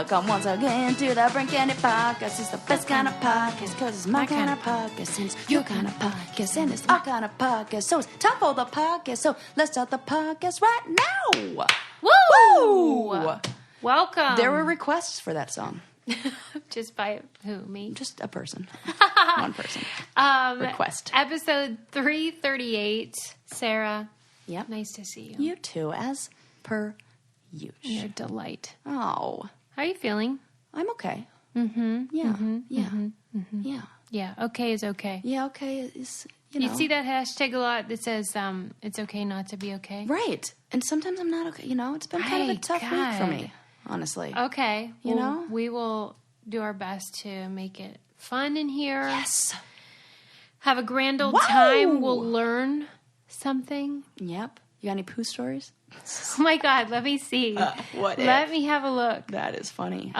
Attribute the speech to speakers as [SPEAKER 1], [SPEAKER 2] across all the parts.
[SPEAKER 1] Welcome once again to the Brink and It Podcast. It's the best kind of podcast, because it's my kind of podcast, and it's your kind of podcast, and it's our kind of podcast. So it's time for the podcast, so let's start the podcast right now.
[SPEAKER 2] Woo! Welcome.
[SPEAKER 1] There were requests for that song.
[SPEAKER 2] Just by who? Me?
[SPEAKER 1] Just a person. One person. Request.
[SPEAKER 2] Episode 338. Sarah.
[SPEAKER 1] Yep.
[SPEAKER 2] Nice to see you.
[SPEAKER 1] You too, as per usual.
[SPEAKER 2] You're a delight.
[SPEAKER 1] Oh.
[SPEAKER 2] How are you feeling?
[SPEAKER 1] I'm okay.
[SPEAKER 2] Mm-hmm.
[SPEAKER 1] Yeah.
[SPEAKER 2] Mm-hmm.
[SPEAKER 1] Yeah.
[SPEAKER 2] Mm-hmm. Mm-hmm.
[SPEAKER 1] Yeah.
[SPEAKER 2] Yeah. Okay is okay.
[SPEAKER 1] Yeah, okay is, you know.
[SPEAKER 2] You see that hashtag a lot that says, it's okay not to be okay?
[SPEAKER 1] Right. And sometimes I'm not okay. You know, it's been kind of a tough week for me, honestly.
[SPEAKER 2] Okay.
[SPEAKER 1] You know?
[SPEAKER 2] We will do our best to make it fun in here.
[SPEAKER 1] Yes.
[SPEAKER 2] Have a grand old time. We'll learn something.
[SPEAKER 1] Yep. You got any poo stories?
[SPEAKER 2] Oh my God, let me see. Let me have a look.
[SPEAKER 1] That is funny.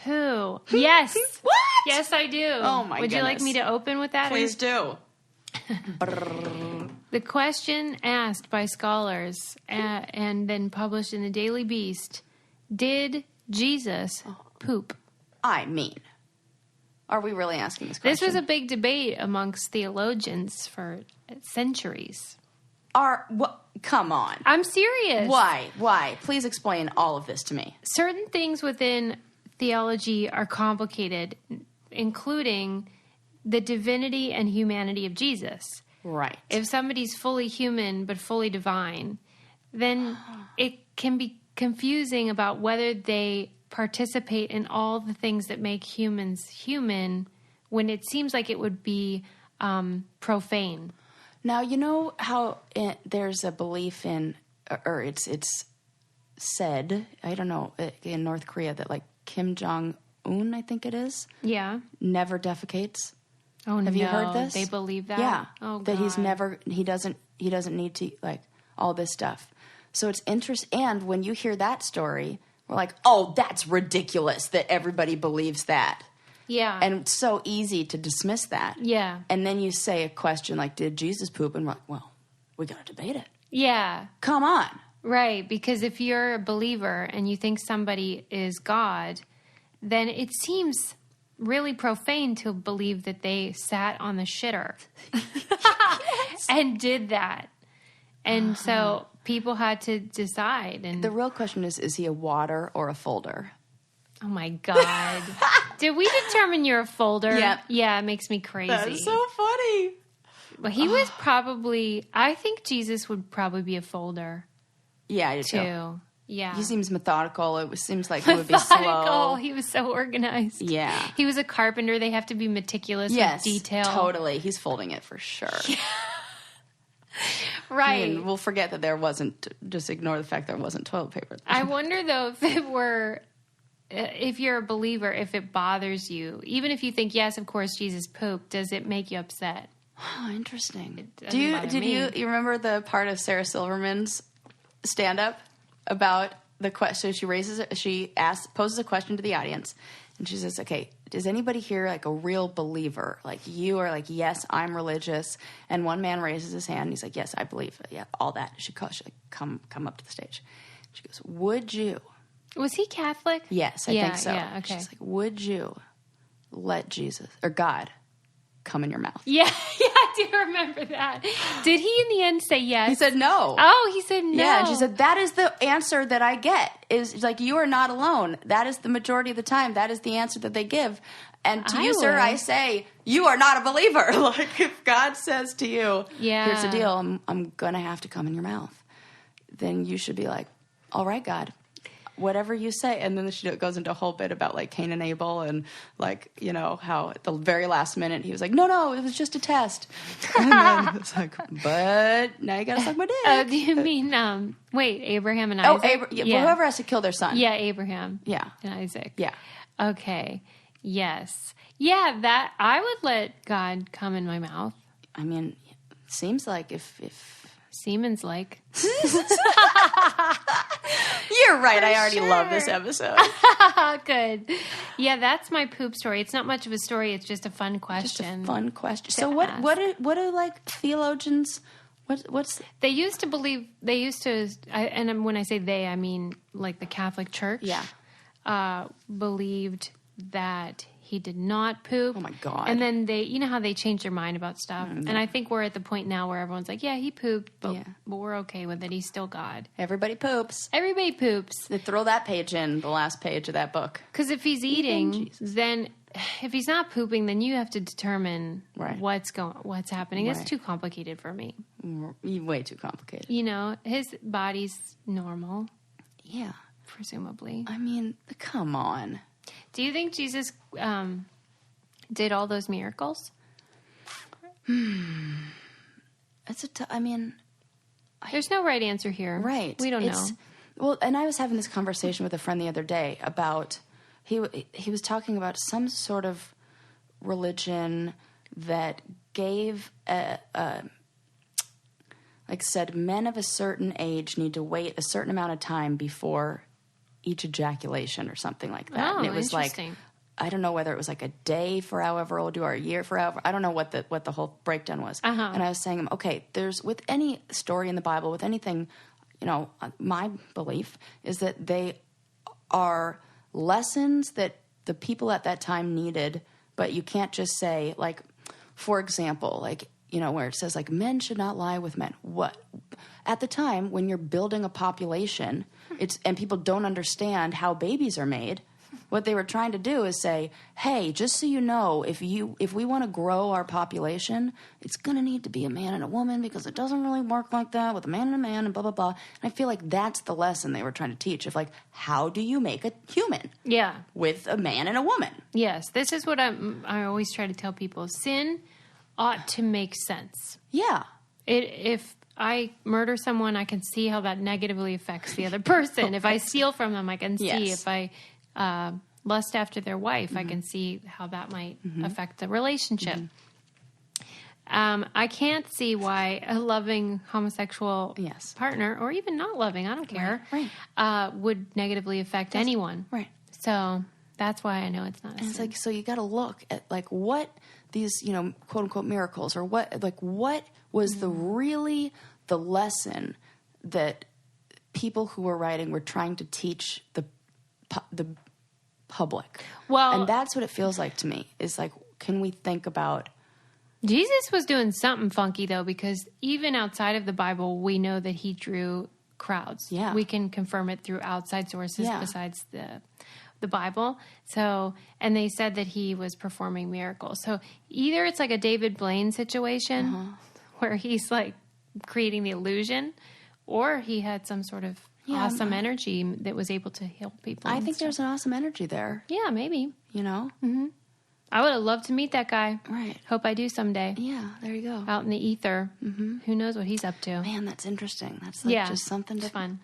[SPEAKER 2] Poo. Yes.
[SPEAKER 1] What?
[SPEAKER 2] Yes, I do.
[SPEAKER 1] Oh my
[SPEAKER 2] Would you like
[SPEAKER 1] goodness.
[SPEAKER 2] me to open with that?
[SPEAKER 1] Please do.
[SPEAKER 2] The question asked by scholars and then published in the Daily Beast: did Jesus poop?
[SPEAKER 1] I mean, are we really asking this question?
[SPEAKER 2] This was a big debate amongst theologians for centuries.
[SPEAKER 1] Come on.
[SPEAKER 2] I'm serious.
[SPEAKER 1] Why? Please explain all of this to me.
[SPEAKER 2] Certain things within theology are complicated, including the divinity and humanity of Jesus.
[SPEAKER 1] Right.
[SPEAKER 2] If somebody's fully human but fully divine, then it can be confusing about whether they participate in all the things that make humans human, when it seems like it would be profane.
[SPEAKER 1] Now, you know how there's a belief in, or it's said, I don't know, in North Korea that like Kim Jong-un, I think it is, never defecates.
[SPEAKER 2] Oh, no.
[SPEAKER 1] Have you heard this?
[SPEAKER 2] They believe that?
[SPEAKER 1] Yeah.
[SPEAKER 2] Oh, God.
[SPEAKER 1] That he doesn't need to, like, all this stuff. So it's interesting. And when you hear that story, we're like, oh, that's ridiculous that everybody believes that.
[SPEAKER 2] Yeah.
[SPEAKER 1] And it's so easy to dismiss that.
[SPEAKER 2] Yeah.
[SPEAKER 1] And then you say a question like, did Jesus poop? And we're like, well, we got to debate it.
[SPEAKER 2] Yeah.
[SPEAKER 1] Come on.
[SPEAKER 2] Right. Because if you're a believer and you think somebody is God, then it seems really profane to believe that they sat on the shitter and did that. And so people had to decide. And
[SPEAKER 1] the real question is he a water or a folder?
[SPEAKER 2] Oh my God. Did we determine you're a folder?
[SPEAKER 1] Yep.
[SPEAKER 2] Yeah, it makes me crazy.
[SPEAKER 1] That's so funny.
[SPEAKER 2] Well, he was probably, I think Jesus would probably be a folder.
[SPEAKER 1] Yeah, I do
[SPEAKER 2] too. Yeah.
[SPEAKER 1] He seems methodical. It seems like he would be slow.
[SPEAKER 2] He was so organized.
[SPEAKER 1] Yeah.
[SPEAKER 2] He was a carpenter. They have to be meticulous with detail.
[SPEAKER 1] Totally. He's folding it for sure.
[SPEAKER 2] Right.
[SPEAKER 1] I mean, we'll forget that there wasn't, just ignore the fact there wasn't toilet paper.
[SPEAKER 2] I wonder, though, if you're a believer, if it bothers you, even if you think, yes, of course, Jesus pooped, does it make you upset?
[SPEAKER 1] Oh, interesting.
[SPEAKER 2] Did
[SPEAKER 1] you remember the part of Sarah Silverman's stand-up about the question? She poses a question to the audience, and she says, okay, does anybody here like a real believer? Like you are like, yes, I'm religious. And one man raises his hand, and he's like, yes, I believe. Yeah, all that. She like, come up to the stage. She goes, would you?
[SPEAKER 2] Was he Catholic?
[SPEAKER 1] Yes, I think so.
[SPEAKER 2] Yeah, okay.
[SPEAKER 1] She's like, would you let Jesus or God come in your mouth?
[SPEAKER 2] Yeah, I do remember that. Did he in the end say yes?
[SPEAKER 1] He said no.
[SPEAKER 2] Oh, he said no.
[SPEAKER 1] Yeah, and she said, that is the answer that I get. Is like, you are not alone. That is the majority of the time. That is the answer that they give. And to you, sir, I say, you are not a believer. Like, if God says to you, here's the deal, I'm going to have to come in your mouth, then you should be like, all right, God. Whatever you say. And then she goes into a whole bit about like Cain and Abel and like, you know, how at the very last minute he was like, no, it was just a test. And then it's like, but now you got to suck my dick.
[SPEAKER 2] Oh, do you mean, Abraham and Isaac?
[SPEAKER 1] Whoever has to kill their son.
[SPEAKER 2] Yeah, Abraham.
[SPEAKER 1] Yeah.
[SPEAKER 2] And Isaac.
[SPEAKER 1] Yeah.
[SPEAKER 2] Okay. Yes. Yeah, that I would let God come in my mouth.
[SPEAKER 1] I mean, it seems like if
[SPEAKER 2] Semen's like.
[SPEAKER 1] You're right. I already love this episode.
[SPEAKER 2] Good. Yeah, that's my poop story. It's not much of a story. It's just a fun question.
[SPEAKER 1] So what are like theologians? What's
[SPEAKER 2] they used to believe? And when I say they, I mean like the Catholic Church.
[SPEAKER 1] Yeah.
[SPEAKER 2] believed that he did not poop.
[SPEAKER 1] Oh my God.
[SPEAKER 2] And then you know how they change their mind about stuff. Mm-hmm. And I think we're at the point now where everyone's like, yeah, he pooped, but we're okay with it. He's still God.
[SPEAKER 1] Everybody poops.
[SPEAKER 2] Everybody poops.
[SPEAKER 1] They throw that page in, the last page of that book.
[SPEAKER 2] Because if he's eating, then if he's not pooping, then you have to determine what's happening. Right. It's too complicated for me.
[SPEAKER 1] Way too complicated.
[SPEAKER 2] You know, his body's normal.
[SPEAKER 1] Yeah.
[SPEAKER 2] Presumably.
[SPEAKER 1] I mean, come on.
[SPEAKER 2] Do you think Jesus did all those miracles? There's no right answer here.
[SPEAKER 1] Right.
[SPEAKER 2] We don't know.
[SPEAKER 1] Well, and I was having this conversation with a friend the other day about, he was talking about some sort of religion that gave, said men of a certain age need to wait a certain amount of time before each ejaculation or something like that.
[SPEAKER 2] Oh,
[SPEAKER 1] and it was like, I don't know whether it was like a day for however old you are, a year for however, I don't know what the whole breakdown was.
[SPEAKER 2] Uh-huh.
[SPEAKER 1] And I was saying, okay, there's, with any story in the Bible, with anything, you know, my belief is that they are lessons that the people at that time needed, but you can't just say, like, for example, like, you know, where it says, like, men should not lie with men. What? At the time, when you're building a population, and people don't understand how babies are made, what they were trying to do is say, hey, just so you know, if we want to grow our population, it's going to need to be a man and a woman because it doesn't really work like that with a man and a man and blah, blah, blah. And I feel like that's the lesson they were trying to teach of, like, how do you make a human?
[SPEAKER 2] Yeah.
[SPEAKER 1] With a man and a woman.
[SPEAKER 2] Yes. This is what I always try to tell people. Sin ought to make sense.
[SPEAKER 1] Yeah.
[SPEAKER 2] If I murder someone, I can see how that negatively affects the other person. If I steal from them, I can see.
[SPEAKER 1] Yes.
[SPEAKER 2] If I lust after their wife, I can see how that might affect the relationship. I can't see why a loving homosexual partner, or even not loving, I don't care, would negatively affect anyone. Right. So that's why I know it's not a sin.
[SPEAKER 1] It's like, so you got to look at, like, what these, you know, quote unquote miracles, or what was the lesson that people who were writing were trying to teach the public. Well, and that's what it feels like to me, is like, can we think about...
[SPEAKER 2] Jesus was doing something funky, though, because even outside of the Bible, we know that he drew crowds.
[SPEAKER 1] Yeah.
[SPEAKER 2] We can confirm it through outside sources besides the Bible. So, and they said that he was performing miracles. So either it's like a David Blaine situation where he's like creating the illusion, or he had some sort of awesome energy that was able to heal people.
[SPEAKER 1] I think there's an awesome energy there.
[SPEAKER 2] Yeah, maybe.
[SPEAKER 1] You know?
[SPEAKER 2] Mm-hmm. I would have loved to meet that guy.
[SPEAKER 1] Right.
[SPEAKER 2] Hope I do someday.
[SPEAKER 1] Yeah, there you go.
[SPEAKER 2] Out in the ether. Mm-hmm. Who knows what he's up to.
[SPEAKER 1] Man, that's interesting. That's like just something to
[SPEAKER 2] fun.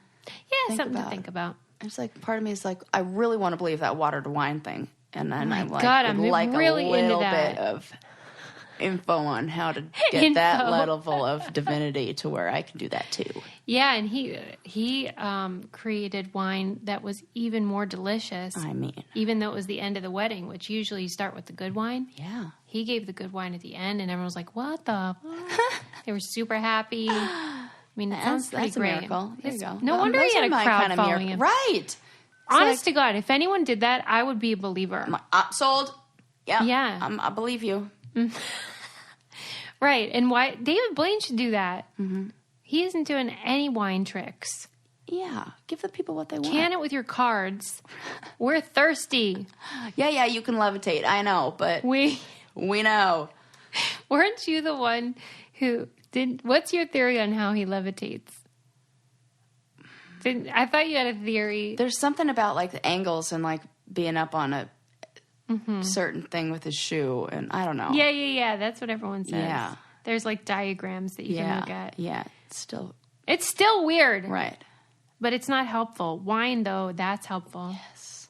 [SPEAKER 2] Yeah, something to think about.
[SPEAKER 1] It's like, part of me is like, I really want to believe that water to wine thing. And then I'm like,
[SPEAKER 2] I'm really
[SPEAKER 1] a little
[SPEAKER 2] into that.
[SPEAKER 1] bit of info on how to get that level of divinity to where I can do that too.
[SPEAKER 2] Yeah, and he created wine that was even more delicious.
[SPEAKER 1] I mean,
[SPEAKER 2] even though it was the end of the wedding, which usually you start with the good wine.
[SPEAKER 1] Yeah.
[SPEAKER 2] He gave the good wine at the end, and everyone was like, what the fuck? They were super happy. I mean, it sounds pretty
[SPEAKER 1] that's
[SPEAKER 2] great.
[SPEAKER 1] A miracle. There you go.
[SPEAKER 2] No wonder he had a crowd following him.
[SPEAKER 1] Right.
[SPEAKER 2] Honest to God, if anyone did that, I would be a believer.
[SPEAKER 1] Sold. Yeah.
[SPEAKER 2] Yeah.
[SPEAKER 1] I believe you.
[SPEAKER 2] Right. And why David Blaine should do that. Mm-hmm. He isn't doing any wine tricks.
[SPEAKER 1] Yeah. Give the people what they want.
[SPEAKER 2] Can it with your cards. We're thirsty.
[SPEAKER 1] Yeah, you can levitate. I know, but we know.
[SPEAKER 2] Weren't you the one who did? What's your theory on how he levitates? I thought you had a theory.
[SPEAKER 1] There's something about, like, the angles and, like, being up on a certain thing with his shoe, and I don't know.
[SPEAKER 2] Yeah. That's what everyone says.
[SPEAKER 1] Yeah.
[SPEAKER 2] There's, like, diagrams that you can look at.
[SPEAKER 1] Yeah. It's
[SPEAKER 2] still weird.
[SPEAKER 1] Right.
[SPEAKER 2] But it's not helpful. Wine, though, that's helpful.
[SPEAKER 1] Yes.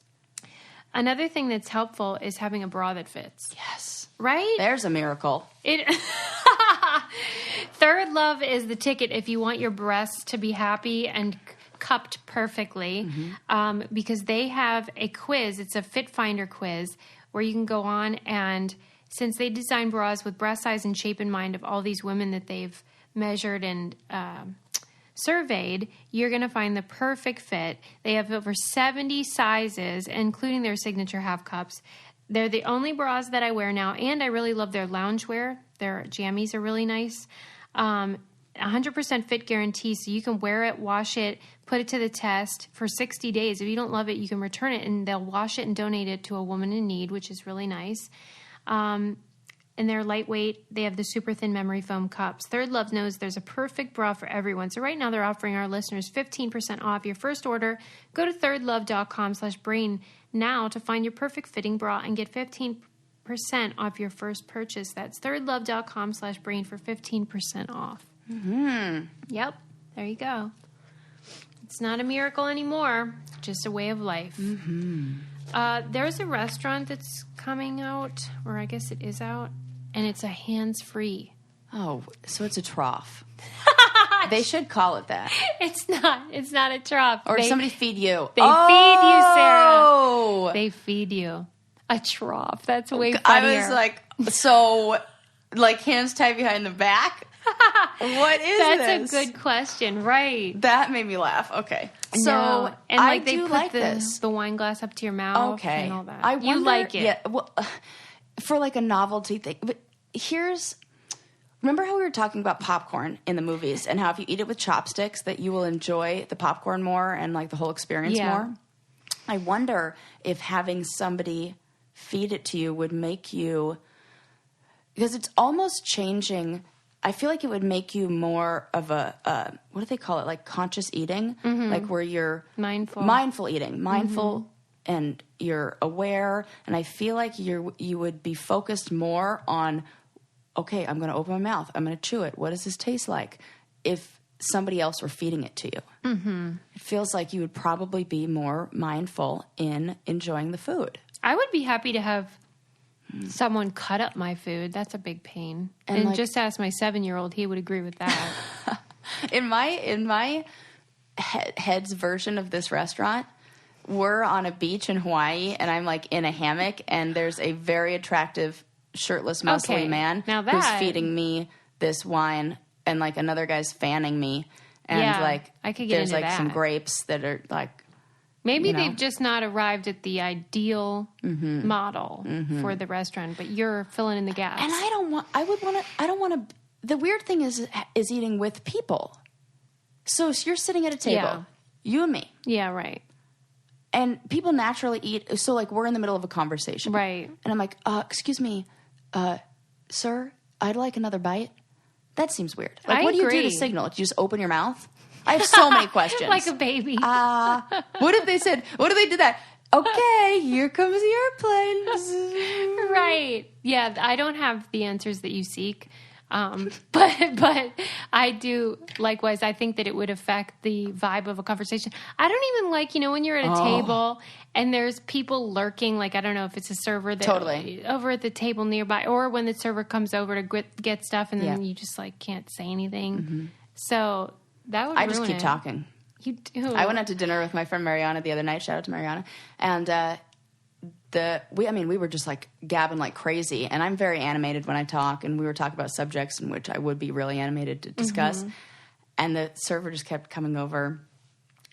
[SPEAKER 2] Another thing that's helpful is having a bra that fits.
[SPEAKER 1] Yes.
[SPEAKER 2] Right?
[SPEAKER 1] There's a miracle.
[SPEAKER 2] Third Love is the ticket if you want your breasts to be happy and cupped perfectly, because they have a quiz. It's a Fit Finder quiz where you can go on, and since they design bras with breast size and shape in mind of all these women that they've measured and surveyed, you're going to find the perfect fit. They have over 70 sizes, including their signature half cups. They're the only bras that I wear now, and I really love their loungewear. Their jammies are really nice. 100% fit guarantee, so you can wear it, wash it, put it to the test for 60 days. If you don't love it, you can return it, and they'll wash it and donate it to a woman in need, which is really nice. And they're lightweight. They have the super thin memory foam cups. Third Love knows there's a perfect bra for everyone. So right now they're offering our listeners 15% off your first order. Go to thirdlove.com/brain now to find your perfect fitting bra and get 15% off your first purchase. That's thirdlove.com/brain for 15% off.
[SPEAKER 1] Mm-hmm.
[SPEAKER 2] Yep. There you go. It's not a miracle anymore. Just a way of life.
[SPEAKER 1] Mm-hmm.
[SPEAKER 2] There's a restaurant that's coming out, or I guess it is out, and it's a hands-free.
[SPEAKER 1] Oh, so it's a trough. They should call it that.
[SPEAKER 2] It's not. It's not a trough.
[SPEAKER 1] Or somebody feed you.
[SPEAKER 2] They feed you, Sarah. They feed you. A trough. That's way funnier.
[SPEAKER 1] I was like, so, like hands tied behind the back? What is
[SPEAKER 2] That's a good question, right?
[SPEAKER 1] That made me laugh. Okay. So,
[SPEAKER 2] no. And like they put
[SPEAKER 1] like
[SPEAKER 2] the wine glass up to your mouth
[SPEAKER 1] okay.
[SPEAKER 2] and all that.
[SPEAKER 1] I wonder,
[SPEAKER 2] you like it.
[SPEAKER 1] Yeah, well, for like a novelty thing. But remember how we were talking about popcorn in the movies and how if you eat it with chopsticks that you will enjoy the popcorn more and like the whole experience more? I wonder if having somebody feed it to you would make you, because it's almost changing. I feel like it would make you more of a, what do they call it? Like conscious eating, like where you're mindful eating, and you're aware. And I feel like you would be focused more on, okay, I'm going to open my mouth. I'm going to chew it. What does this taste like? If somebody else were feeding it to you, it feels like you would probably be more mindful in enjoying the food.
[SPEAKER 2] I would be happy to have someone cut up my food. That's a big pain. And like, just ask my 7-year-old; he would agree with that.
[SPEAKER 1] in my head's version of this restaurant, we're on a beach in Hawaii, and I'm like in a hammock, and there's a very attractive shirtless, muscly man who's feeding me this wine, and like another guy's fanning me, and like
[SPEAKER 2] I could get
[SPEAKER 1] there's
[SPEAKER 2] into
[SPEAKER 1] like
[SPEAKER 2] that.
[SPEAKER 1] some grapes that are like.
[SPEAKER 2] Maybe they've just not arrived at the ideal model for the restaurant, but you're filling in the gaps.
[SPEAKER 1] And I don't want to. The weird thing is eating with people. So you're sitting at a table, you and me.
[SPEAKER 2] Yeah, right.
[SPEAKER 1] And people naturally eat. So like we're in the middle of a conversation.
[SPEAKER 2] Right.
[SPEAKER 1] And I'm like, excuse me, sir, I'd like another bite. That seems weird. Like, what do you do to signal? Do you just open your mouth? I have so many questions.
[SPEAKER 2] Like a baby.
[SPEAKER 1] What if they said, what if they did that? Okay, here comes the airplane.
[SPEAKER 2] Right. Yeah, I don't have the answers that you seek. But I do, likewise, I think that it would affect the vibe of a conversation. I don't even like, when you're at a table and there's people lurking, like, I don't know if it's a server that over at the table nearby, or when the server comes over to get stuff and then you just like can't say anything. So that would ruin it.
[SPEAKER 1] I just keep talking.
[SPEAKER 2] You do.
[SPEAKER 1] I went out to dinner with my friend Mariana the other night. Shout out to Mariana. And we were just like gabbing like crazy. And I'm very animated when I talk. And we were talking about subjects in which I would be really animated to discuss. And the server just kept coming over.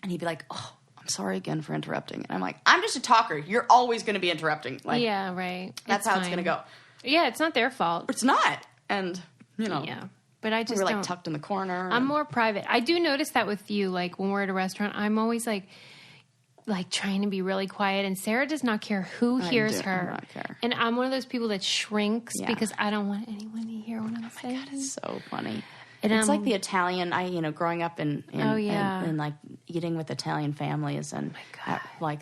[SPEAKER 1] And he'd be like, "Oh, I'm sorry again for interrupting." And I'm like, "I'm just a talker. You're always going to be interrupting." Like,
[SPEAKER 2] yeah, right.
[SPEAKER 1] That's how it's going to go.
[SPEAKER 2] Yeah, it's not their fault.
[SPEAKER 1] It's not. And,
[SPEAKER 2] Yeah. But I just
[SPEAKER 1] we were like tucked in the corner.
[SPEAKER 2] I'm more private. I do notice that with you. Like when we're at a restaurant, I'm always like trying to be really quiet. And Sarah does not care who hears her.
[SPEAKER 1] Not care.
[SPEAKER 2] And I'm one of those people that shrinks because I don't want anyone to hear what I'm saying.
[SPEAKER 1] God, it's so funny.
[SPEAKER 2] And
[SPEAKER 1] it's like the Italian. growing up in like eating with Italian families and like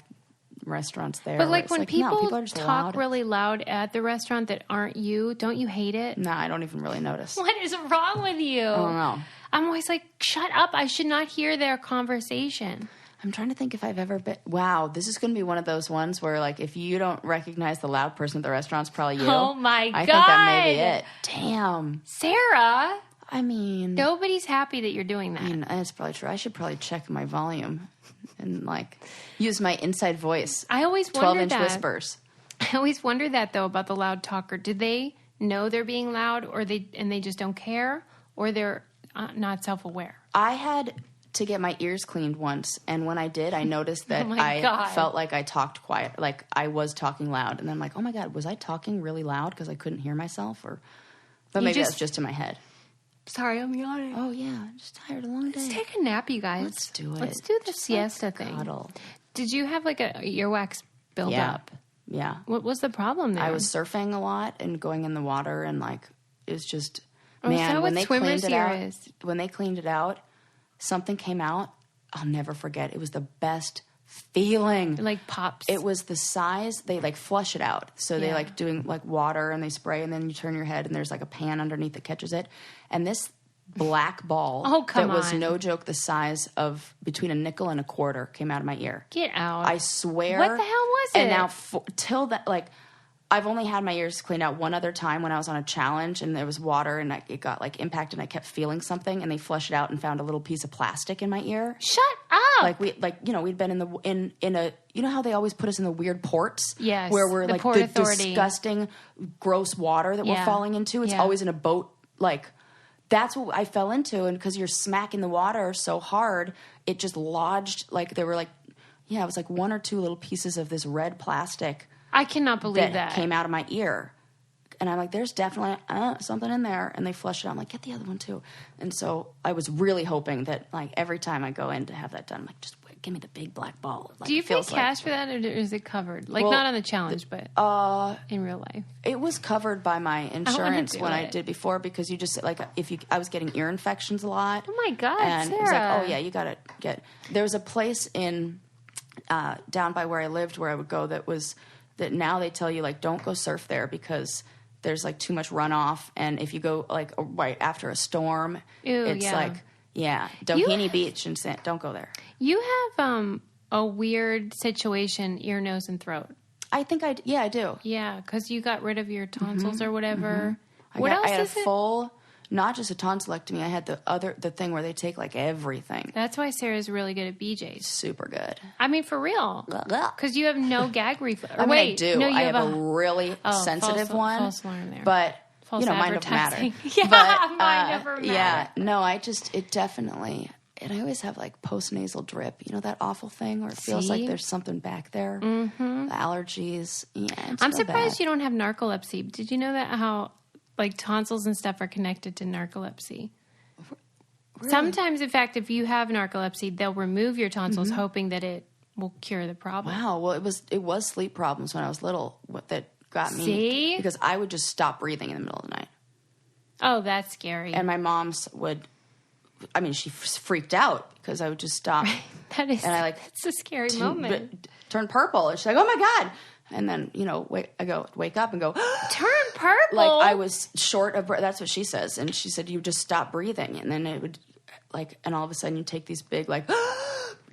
[SPEAKER 1] restaurants there.
[SPEAKER 2] But like when people
[SPEAKER 1] talk
[SPEAKER 2] loud. Really loud at the restaurant that aren't you, don't you hate it?
[SPEAKER 1] No, I don't even really notice.
[SPEAKER 2] What is wrong with you?
[SPEAKER 1] I don't know.
[SPEAKER 2] I'm always like, shut up. I should not hear their conversation.
[SPEAKER 1] I'm trying to think if I've ever been. Wow, this is going to be one of those ones where like if you don't recognize the loud person at the restaurant, it's probably you.
[SPEAKER 2] Oh my God.
[SPEAKER 1] I think that may be it. Damn.
[SPEAKER 2] Sarah.
[SPEAKER 1] I mean.
[SPEAKER 2] Nobody's happy that you're doing that.
[SPEAKER 1] I mean, that's probably true. I should probably check my volume and like use my inside voice.
[SPEAKER 2] I always wonder
[SPEAKER 1] 12-inch whispers.
[SPEAKER 2] I always wonder that though about the loud talker. Do they know they're being loud, or they just don't care, or they're not self-aware?
[SPEAKER 1] I had to get my ears cleaned once, and when I did, I noticed that
[SPEAKER 2] God.
[SPEAKER 1] felt like I talked quiet, like I was talking loud, and then I'm like, oh my God, was I talking really loud because I couldn't hear myself? But maybe that's just in my head.
[SPEAKER 2] Sorry, I'm yawning.
[SPEAKER 1] Oh yeah, I'm just tired, a long day.
[SPEAKER 2] Let's take a nap, you guys.
[SPEAKER 1] Let's do it.
[SPEAKER 2] Let's do the siesta thing.
[SPEAKER 1] Cuddle.
[SPEAKER 2] Did you have like a earwax buildup?
[SPEAKER 1] Yeah.
[SPEAKER 2] What was the problem there?
[SPEAKER 1] I was surfing a lot and going in the water, and like it's just
[SPEAKER 2] when they cleaned
[SPEAKER 1] it out, something came out. I'll never forget. It was the best feeling.
[SPEAKER 2] It like pops.
[SPEAKER 1] It was the size. They like flush it out. So they like doing like water, and they spray, and then you turn your head, and there's like a pan underneath that catches it. And this black ball was no joke the size of between a nickel and a quarter came out of my ear.
[SPEAKER 2] Get out.
[SPEAKER 1] I swear.
[SPEAKER 2] What the hell was it?
[SPEAKER 1] And now till that, like, I've only had my ears cleaned out one other time when I was on a challenge, and there was water, and it got like impacted, and I kept feeling something, and they flushed it out and found a little piece of plastic in my ear.
[SPEAKER 2] Shut up.
[SPEAKER 1] We'd been in a how they always put us in the weird ports?
[SPEAKER 2] Yes.
[SPEAKER 1] Where we're
[SPEAKER 2] the
[SPEAKER 1] like
[SPEAKER 2] Port
[SPEAKER 1] the
[SPEAKER 2] Authority.
[SPEAKER 1] Disgusting, gross water that we're falling into. It's always in a boat. Like, that's what I fell into. And because you're smacking the water so hard, it just lodged. Like, there were like, it was like one or two little pieces of this red plastic.
[SPEAKER 2] I cannot believe that
[SPEAKER 1] came out of my ear. And I'm like, there's definitely something in there. And they flush it out. I'm like, get the other one too. And so I was really hoping that, like, every time I go in to have that done, I'm like, just give me the big black ball. Like,
[SPEAKER 2] do you pay cash for that, or is it covered? Like, not on the challenge, but in real life.
[SPEAKER 1] It was covered by my insurance when I did before, because you just, like, I was getting ear infections a lot.
[SPEAKER 2] Oh my God,
[SPEAKER 1] and
[SPEAKER 2] Sarah.
[SPEAKER 1] it was like, oh yeah, you got to get. There was a place in down by where I lived where I would go that now they tell you, like, don't go surf there because there's like too much runoff, and if you go like right after a storm, it's like Doheny Beach and don't go there.
[SPEAKER 2] You have a weird situation, ear, nose, and throat.
[SPEAKER 1] I think I do.
[SPEAKER 2] Yeah, because you got rid of your tonsils or whatever.
[SPEAKER 1] I had a full, not just a tonsillectomy. I had the thing where they take like everything.
[SPEAKER 2] That's why Sarah's really good at BJ's.
[SPEAKER 1] Super good.
[SPEAKER 2] I mean, for real. Because you have no gag reflex.
[SPEAKER 1] I do. No, I have a really sensitive one.
[SPEAKER 2] False alarm there.
[SPEAKER 1] But,
[SPEAKER 2] false
[SPEAKER 1] mine don't matter.
[SPEAKER 2] Mine never matter.
[SPEAKER 1] Yeah, no, it definitely... And I always have like postnasal drip. You know that awful thing where it feels like there's something back there? Mm-hmm. The allergies. Yeah,
[SPEAKER 2] I'm surprised you don't have narcolepsy. Did you know that how like tonsils and stuff are connected to narcolepsy? Really? Sometimes, in fact, if you have narcolepsy, they'll remove your tonsils hoping that it will cure the problem.
[SPEAKER 1] Wow. Well, it was sleep problems when I was little that got me.
[SPEAKER 2] See?
[SPEAKER 1] Because I would just stop breathing in the middle of the night.
[SPEAKER 2] Oh, that's scary.
[SPEAKER 1] And my mom's she freaked out because I would just stop.
[SPEAKER 2] That is, and it's a scary moment.
[SPEAKER 1] Turn purple. And she's like, oh my God. And then, wake up and go,
[SPEAKER 2] turn purple.
[SPEAKER 1] Like I was short of breath. That's what she says. And she said, you just stop breathing. And then it would and all of a sudden you take these big,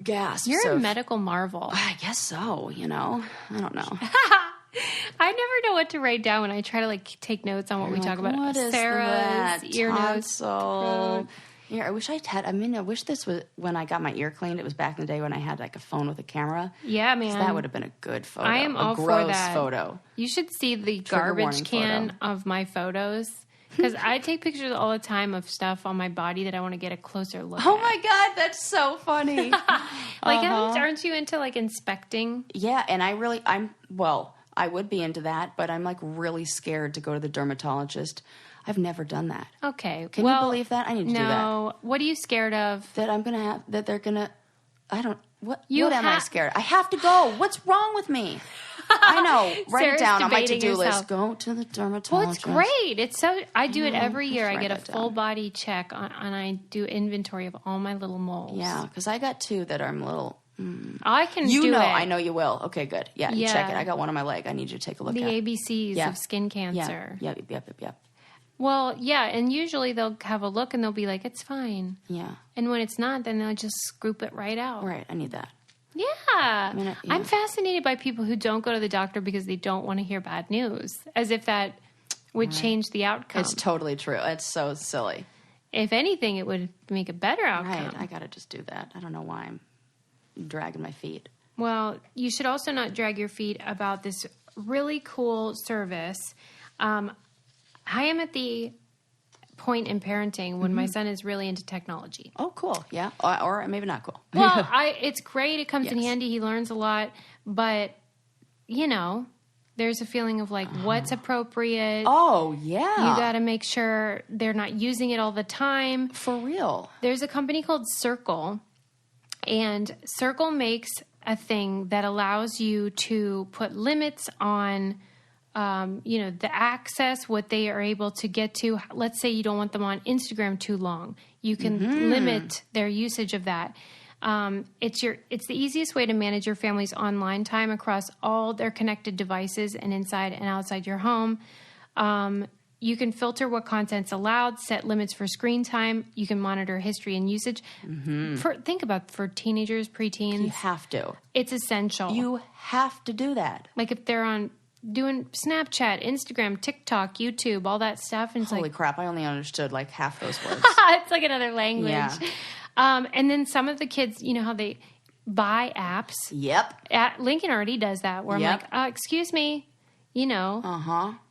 [SPEAKER 1] gasps.
[SPEAKER 2] You're a medical marvel.
[SPEAKER 1] I guess so, I don't know.
[SPEAKER 2] I never know what to write down when I try to take notes on what we talk about.
[SPEAKER 1] What is
[SPEAKER 2] Sarah's
[SPEAKER 1] that?
[SPEAKER 2] Ear, nose, throat.
[SPEAKER 1] Yeah, I wish this was when I got my ear cleaned. It was back in the day when I had a phone with a camera.
[SPEAKER 2] Yeah, man.
[SPEAKER 1] That would have been a good photo.
[SPEAKER 2] I am all
[SPEAKER 1] gross
[SPEAKER 2] for that.
[SPEAKER 1] Photo.
[SPEAKER 2] You should see the garbage can of my photos. Because I take pictures all the time of stuff on my body that I want to get a closer look at.
[SPEAKER 1] Oh my God, that's so funny.
[SPEAKER 2] Aren't you into inspecting?
[SPEAKER 1] Yeah, and I would be into that, but I'm really scared to go to the dermatologist. I've never done that.
[SPEAKER 2] Okay.
[SPEAKER 1] Can you believe that? I need to do that.
[SPEAKER 2] No. What are you scared of?
[SPEAKER 1] That I'm going to have, that they're going to, I don't, what am I scared? I have to go. What's wrong with me? I know. Write it down on my to-do list. Go to the dermatologist.
[SPEAKER 2] Well, it's great. It's so, I do it every year. I get a full body check and I do inventory of all my little moles.
[SPEAKER 1] Yeah, because I got two that are little.
[SPEAKER 2] I can do it.
[SPEAKER 1] I know you will. Okay, good. Yeah, you check it. I got one on my leg. I need you to take a look at
[SPEAKER 2] the ABCs of skin cancer.
[SPEAKER 1] Yep.
[SPEAKER 2] Well, yeah, and usually they'll have a look and they'll be like, it's fine.
[SPEAKER 1] Yeah.
[SPEAKER 2] And when it's not, then they'll just scoop it right out.
[SPEAKER 1] Right, I need that.
[SPEAKER 2] Yeah. I'm fascinated by people who don't go to the doctor because they don't want to hear bad news, as if that would change the outcome.
[SPEAKER 1] It's totally true. It's so silly.
[SPEAKER 2] If anything, it would make a better outcome.
[SPEAKER 1] Right, I got to just do that. I don't know why I'm dragging my feet.
[SPEAKER 2] Well, you should also not drag your feet about this really cool service. I am at the point in parenting when my son is really into technology.
[SPEAKER 1] Oh, cool. Yeah. Or maybe not cool.
[SPEAKER 2] Well, it's great. It comes in handy. He learns a lot. But, there's a feeling of like, what's appropriate?
[SPEAKER 1] Oh, yeah.
[SPEAKER 2] You got to make sure they're not using it all the time.
[SPEAKER 1] For real.
[SPEAKER 2] There's a company called Circle, and Circle makes a thing that allows you to put limits on, the access, what they are able to get to. Let's say you don't want them on Instagram too long. You can limit their usage of that. It's the easiest way to manage your family's online time across all their connected devices and inside and outside your home. You can filter what content's allowed, set limits for screen time. You can monitor history and usage. Think about for teenagers, preteens.
[SPEAKER 1] You have to.
[SPEAKER 2] It's essential.
[SPEAKER 1] You have to do that.
[SPEAKER 2] Like if they're on doing Snapchat, Instagram, TikTok, YouTube, all that stuff. And
[SPEAKER 1] Holy crap, I only understood like half those words.
[SPEAKER 2] It's like another language. Yeah. And then some of the kids, how they buy apps.
[SPEAKER 1] Yep.
[SPEAKER 2] Lincoln already does that where I'm like, excuse me,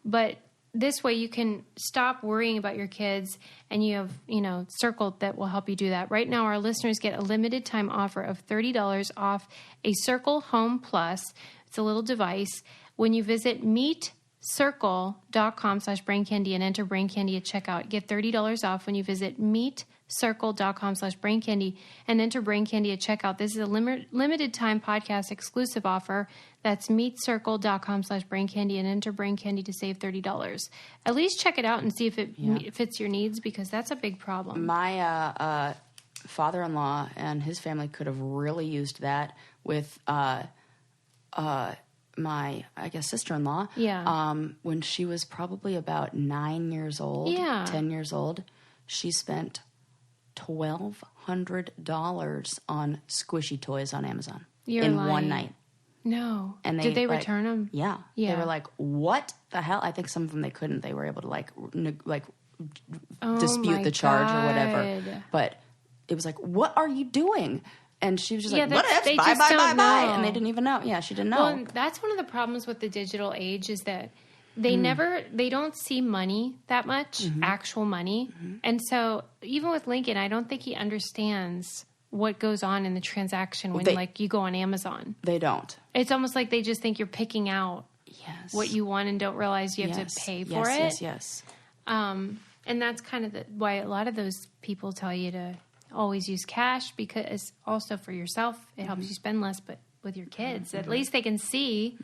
[SPEAKER 2] But this way you can stop worrying about your kids and you have, Circle that will help you do that. Right now our listeners get a limited time offer of $30 off a Circle Home Plus. It's a little device. When you visit meetcircle.com/braincandy and enter braincandy at checkout, get $30 off when you visit meetcircle.com/braincandy and enter braincandy at checkout. This is a limited time podcast exclusive offer. That's meetcircle.com/braincandy and enter braincandy to save $30. At least check it out and see if it fits your needs, because that's a big problem.
[SPEAKER 1] My father-in-law and his family could have really used that with my, sister-in-law.
[SPEAKER 2] Yeah.
[SPEAKER 1] When she was probably about 9 years old, 10 years old, she spent $1,200 on squishy toys on Amazon in one night.
[SPEAKER 2] No. And did they return them?
[SPEAKER 1] Yeah. They were like, what the hell? I think some of them they couldn't. They were able to dispute the charge or whatever. But it was like, what are you doing? And she was just like, what ifs? Bye. And they didn't even know. Yeah, she didn't know.
[SPEAKER 2] Well, that's one of the problems with the digital age is that they don't see money that much, actual money. And so even with Lincoln, I don't think he understands what goes on in the transaction when you go on Amazon.
[SPEAKER 1] They don't.
[SPEAKER 2] It's almost like they just think you're picking out what you want and don't realize you have to pay for it.
[SPEAKER 1] Yes.
[SPEAKER 2] And that's kind of why a lot of those people tell you to always use cash, because also for yourself, it helps you spend less, but with your kids, at least they can see.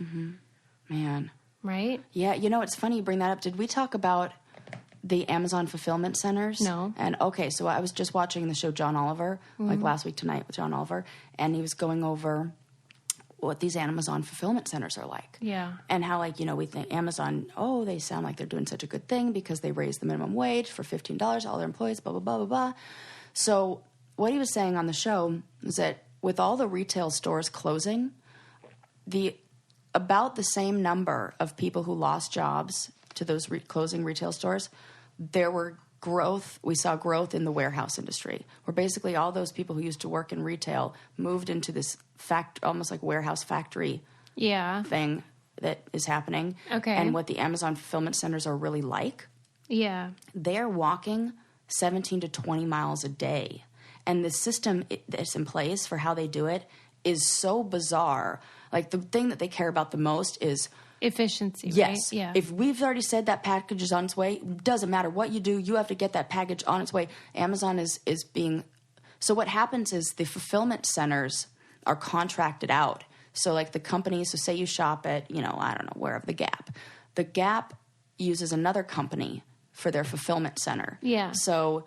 [SPEAKER 1] Man.
[SPEAKER 2] Right?
[SPEAKER 1] Yeah. It's funny you bring that up. Did we talk about the Amazon fulfillment centers?
[SPEAKER 2] No.
[SPEAKER 1] And so I was just watching the show John Oliver, like last week tonight with John Oliver, and he was going over what these Amazon fulfillment centers are like.
[SPEAKER 2] Yeah.
[SPEAKER 1] And how, we think Amazon, they sound like they're doing such a good thing because they raised the minimum wage for $15, all their employees, blah, blah, blah, blah, blah. So what he was saying on the show is that with all the retail stores closing, about the same number of people who lost jobs to those closing retail stores, we saw growth in the warehouse industry, where basically all those people who used to work in retail moved into this almost like warehouse factory thing that is happening.
[SPEAKER 2] Okay.
[SPEAKER 1] And what the Amazon fulfillment centers are really like, they're walking 17 to 20 miles a day. And the system that's in place for how they do it is so bizarre. Like, the thing that they care about the most is
[SPEAKER 2] efficiency,
[SPEAKER 1] yes.
[SPEAKER 2] Right? Yeah.
[SPEAKER 1] If we've already said that package is on its way, doesn't matter what you do, you have to get that package on its way. Amazon is being... So what happens is the fulfillment centers are contracted out. So, the companies, so say you shop at, I don't know, wherever, the Gap. The Gap uses another company for their fulfillment center.
[SPEAKER 2] Yeah.
[SPEAKER 1] So,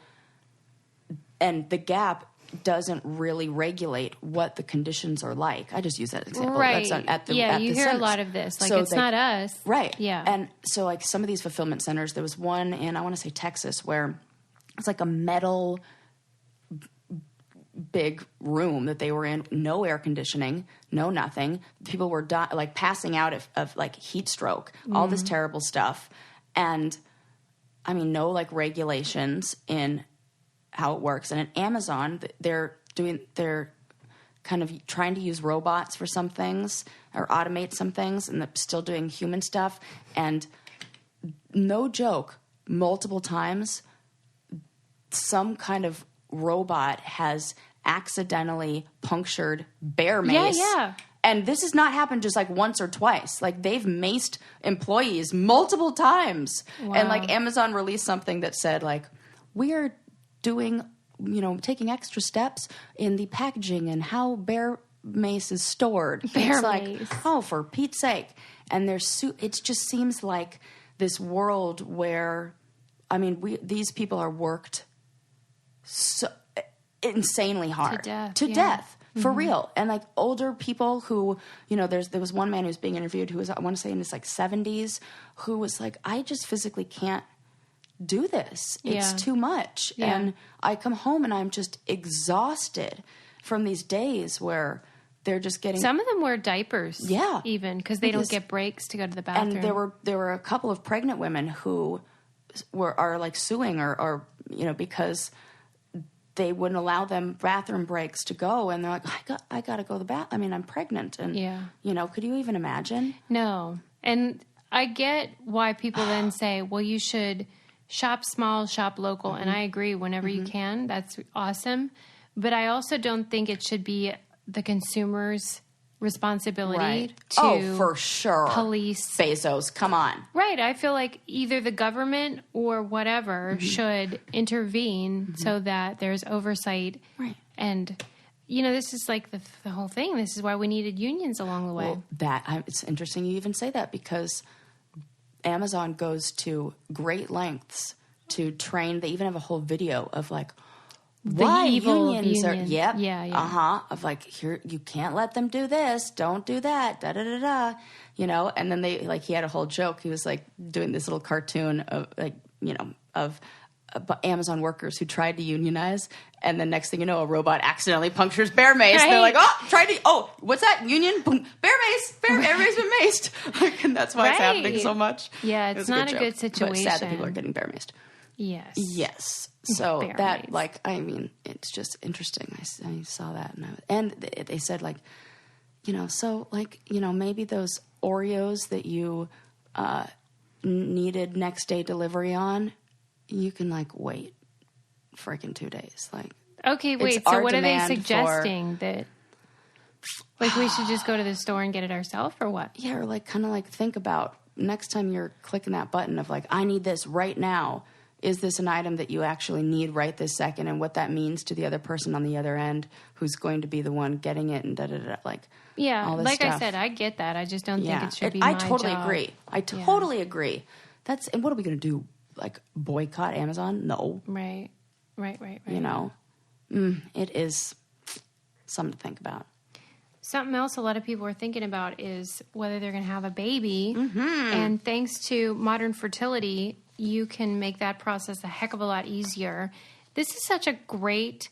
[SPEAKER 1] and the Gap doesn't really regulate what the conditions are like. I just use that example.
[SPEAKER 2] Right.
[SPEAKER 1] That's
[SPEAKER 2] you hear
[SPEAKER 1] centers.
[SPEAKER 2] a lot of this. It's not us.
[SPEAKER 1] Right.
[SPEAKER 2] Yeah.
[SPEAKER 1] And so, some of these fulfillment centers, there was one in, I want to say Texas, where it's like a metal big room that they were in, no air conditioning, no nothing. People were passing out of heat stroke, all this terrible stuff. And no regulations in how it works. And at Amazon, they're kind of trying to use robots for some things or automate some things, and they're still doing human stuff. And no joke, multiple times, some kind of robot has accidentally punctured bear mace.
[SPEAKER 2] Yeah.
[SPEAKER 1] And this has not happened just like once or twice. Like they've maced employees multiple times.
[SPEAKER 2] Wow.
[SPEAKER 1] And like Amazon released something that said like, we are doing, taking extra steps in the packaging and how bear mace is stored.
[SPEAKER 2] Bear
[SPEAKER 1] it's like,
[SPEAKER 2] mace.
[SPEAKER 1] oh, for Pete's sake. And it just seems like this world where, these people are worked so insanely hard.
[SPEAKER 2] To death.
[SPEAKER 1] For real. And like older people who, there was one man who was being interviewed who was, I want to say in his like 70s, who was like, I just physically can't do this. It's too much.
[SPEAKER 2] Yeah.
[SPEAKER 1] And I come home and I'm just exhausted from these days where they're just getting...
[SPEAKER 2] Some of them wear diapers.
[SPEAKER 1] Yeah.
[SPEAKER 2] Even because they don't get breaks to go to the bathroom.
[SPEAKER 1] And there were a couple of pregnant women who are like suing or because they wouldn't allow them bathroom breaks to go, and they're like, I got to go to the bathroom. I'm pregnant, and could you even imagine?
[SPEAKER 2] No, and I get why people then say, well, you should shop small, shop local, and I agree. Whenever you can, that's awesome. But I also don't think it should be the consumer's responsibility to
[SPEAKER 1] for sure
[SPEAKER 2] police
[SPEAKER 1] Bezos. Come on,
[SPEAKER 2] right? I feel like either the government or whatever should intervene so that there's oversight,
[SPEAKER 1] right?
[SPEAKER 2] And this is like the whole thing. This is why we needed unions along the way.
[SPEAKER 1] Well, it's interesting you even say that, because Amazon goes to great lengths to train. They even have a whole video of like, why unions are of like, here, you can't let them do this, don't do that, and then they like, he had a whole joke. He was like doing this little cartoon of like, of Amazon workers who tried to unionize, and the next thing you know, a robot accidentally punctures bear mace. Right. They're like, what's that, union? Boom, bear mace, everybody's been maced. And that's why it's happening so much.
[SPEAKER 2] Yeah, it's not a good situation.
[SPEAKER 1] But sad that people are getting bear maced.
[SPEAKER 2] Yes.
[SPEAKER 1] So that, like, it's just interesting. I saw that, and they said, like, maybe those Oreos that you needed next day delivery on, you can like wait freaking 2 days. Like,
[SPEAKER 2] okay, wait. So what are they suggesting that? Like, we should just go to the store and get it ourselves, or what?
[SPEAKER 1] Yeah, or like kind of like think about next time you're clicking that button of like, I need this right now. Is this an item that you actually need right this second, and what that means to the other person on the other end who's going to be the one getting it, and like, all this
[SPEAKER 2] like
[SPEAKER 1] stuff.
[SPEAKER 2] I said, I get that. I just don't think it should be my job.
[SPEAKER 1] I totally agree. And what are we going to do? Like, boycott Amazon? No.
[SPEAKER 2] Right.
[SPEAKER 1] It is something to think about.
[SPEAKER 2] Something else a lot of people are thinking about is whether they're going to have a baby. And thanks to modern fertility, you can make that process a heck of a lot easier. This is such a great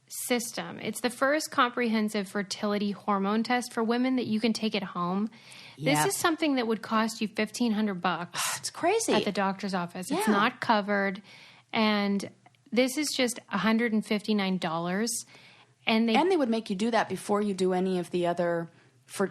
[SPEAKER 2] system. It's the first comprehensive fertility hormone test for women that you can take at home. Yep. This is something that would cost you $1,500.
[SPEAKER 1] It's crazy.
[SPEAKER 2] At the doctor's office. Yeah. It's not covered. And this is just $159. And they would
[SPEAKER 1] make you do that before you do any of the other,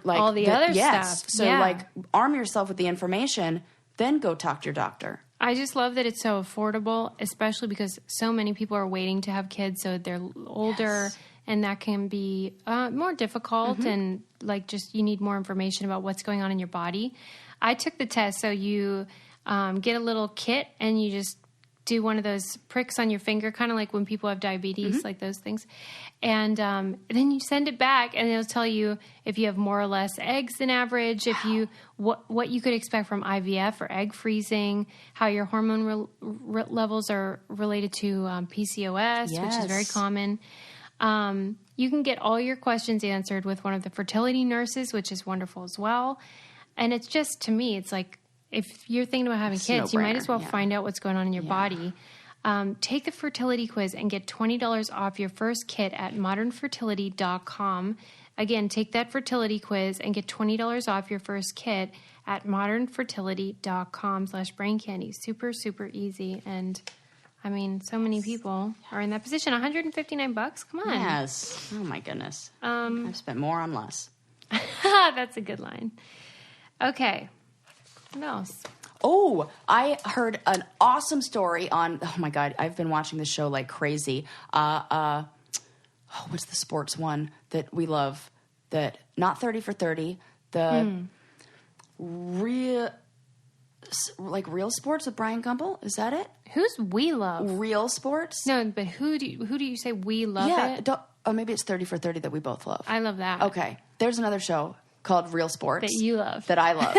[SPEAKER 2] all the other stuff.
[SPEAKER 1] So like, arm yourself with the information, then go talk to your doctor.
[SPEAKER 2] I just love that it's so affordable, especially because so many people are waiting to have kids, so they're older, and that can be more difficult, and like just you need more information about what's going on in your body. I took the test, so you get a little kit, and you just do one of those pricks on your finger, kind of like when people have diabetes, like those things. And then you send it back, and it'll tell you if you have more or less eggs than average, if you what you could expect from IVF or egg freezing, how your hormone levels are related to PCOS, which is very common. You can get all your questions answered with one of the fertility nurses, which is wonderful as well. And it's just, to me, it's like, if you're thinking about having kids, you might as well find out what's going on in your body. Take the fertility quiz and get $20 off your first kit at modernfertility.com. Again, take that fertility quiz and get $20 off your first kit at modernfertility.com/braincandy. Super, super easy. And so many people are in that position. $159. Come on.
[SPEAKER 1] Yes. Oh my goodness. I've spent more on less.
[SPEAKER 2] That's a good line. Okay. What else?
[SPEAKER 1] Oh, I heard an awesome story on, oh my God, I've been watching this show like crazy. What's the sports one that we love? That, not 30 for 30, the real sports with Brian Gumbel. Is that it?
[SPEAKER 2] Who's We Love?
[SPEAKER 1] Real sports?
[SPEAKER 2] No, but who do you say we love it?
[SPEAKER 1] Oh, maybe it's 30 for 30 that we both love.
[SPEAKER 2] I love that.
[SPEAKER 1] Okay. There's another show called Real Sports.
[SPEAKER 2] That you love.
[SPEAKER 1] That I love.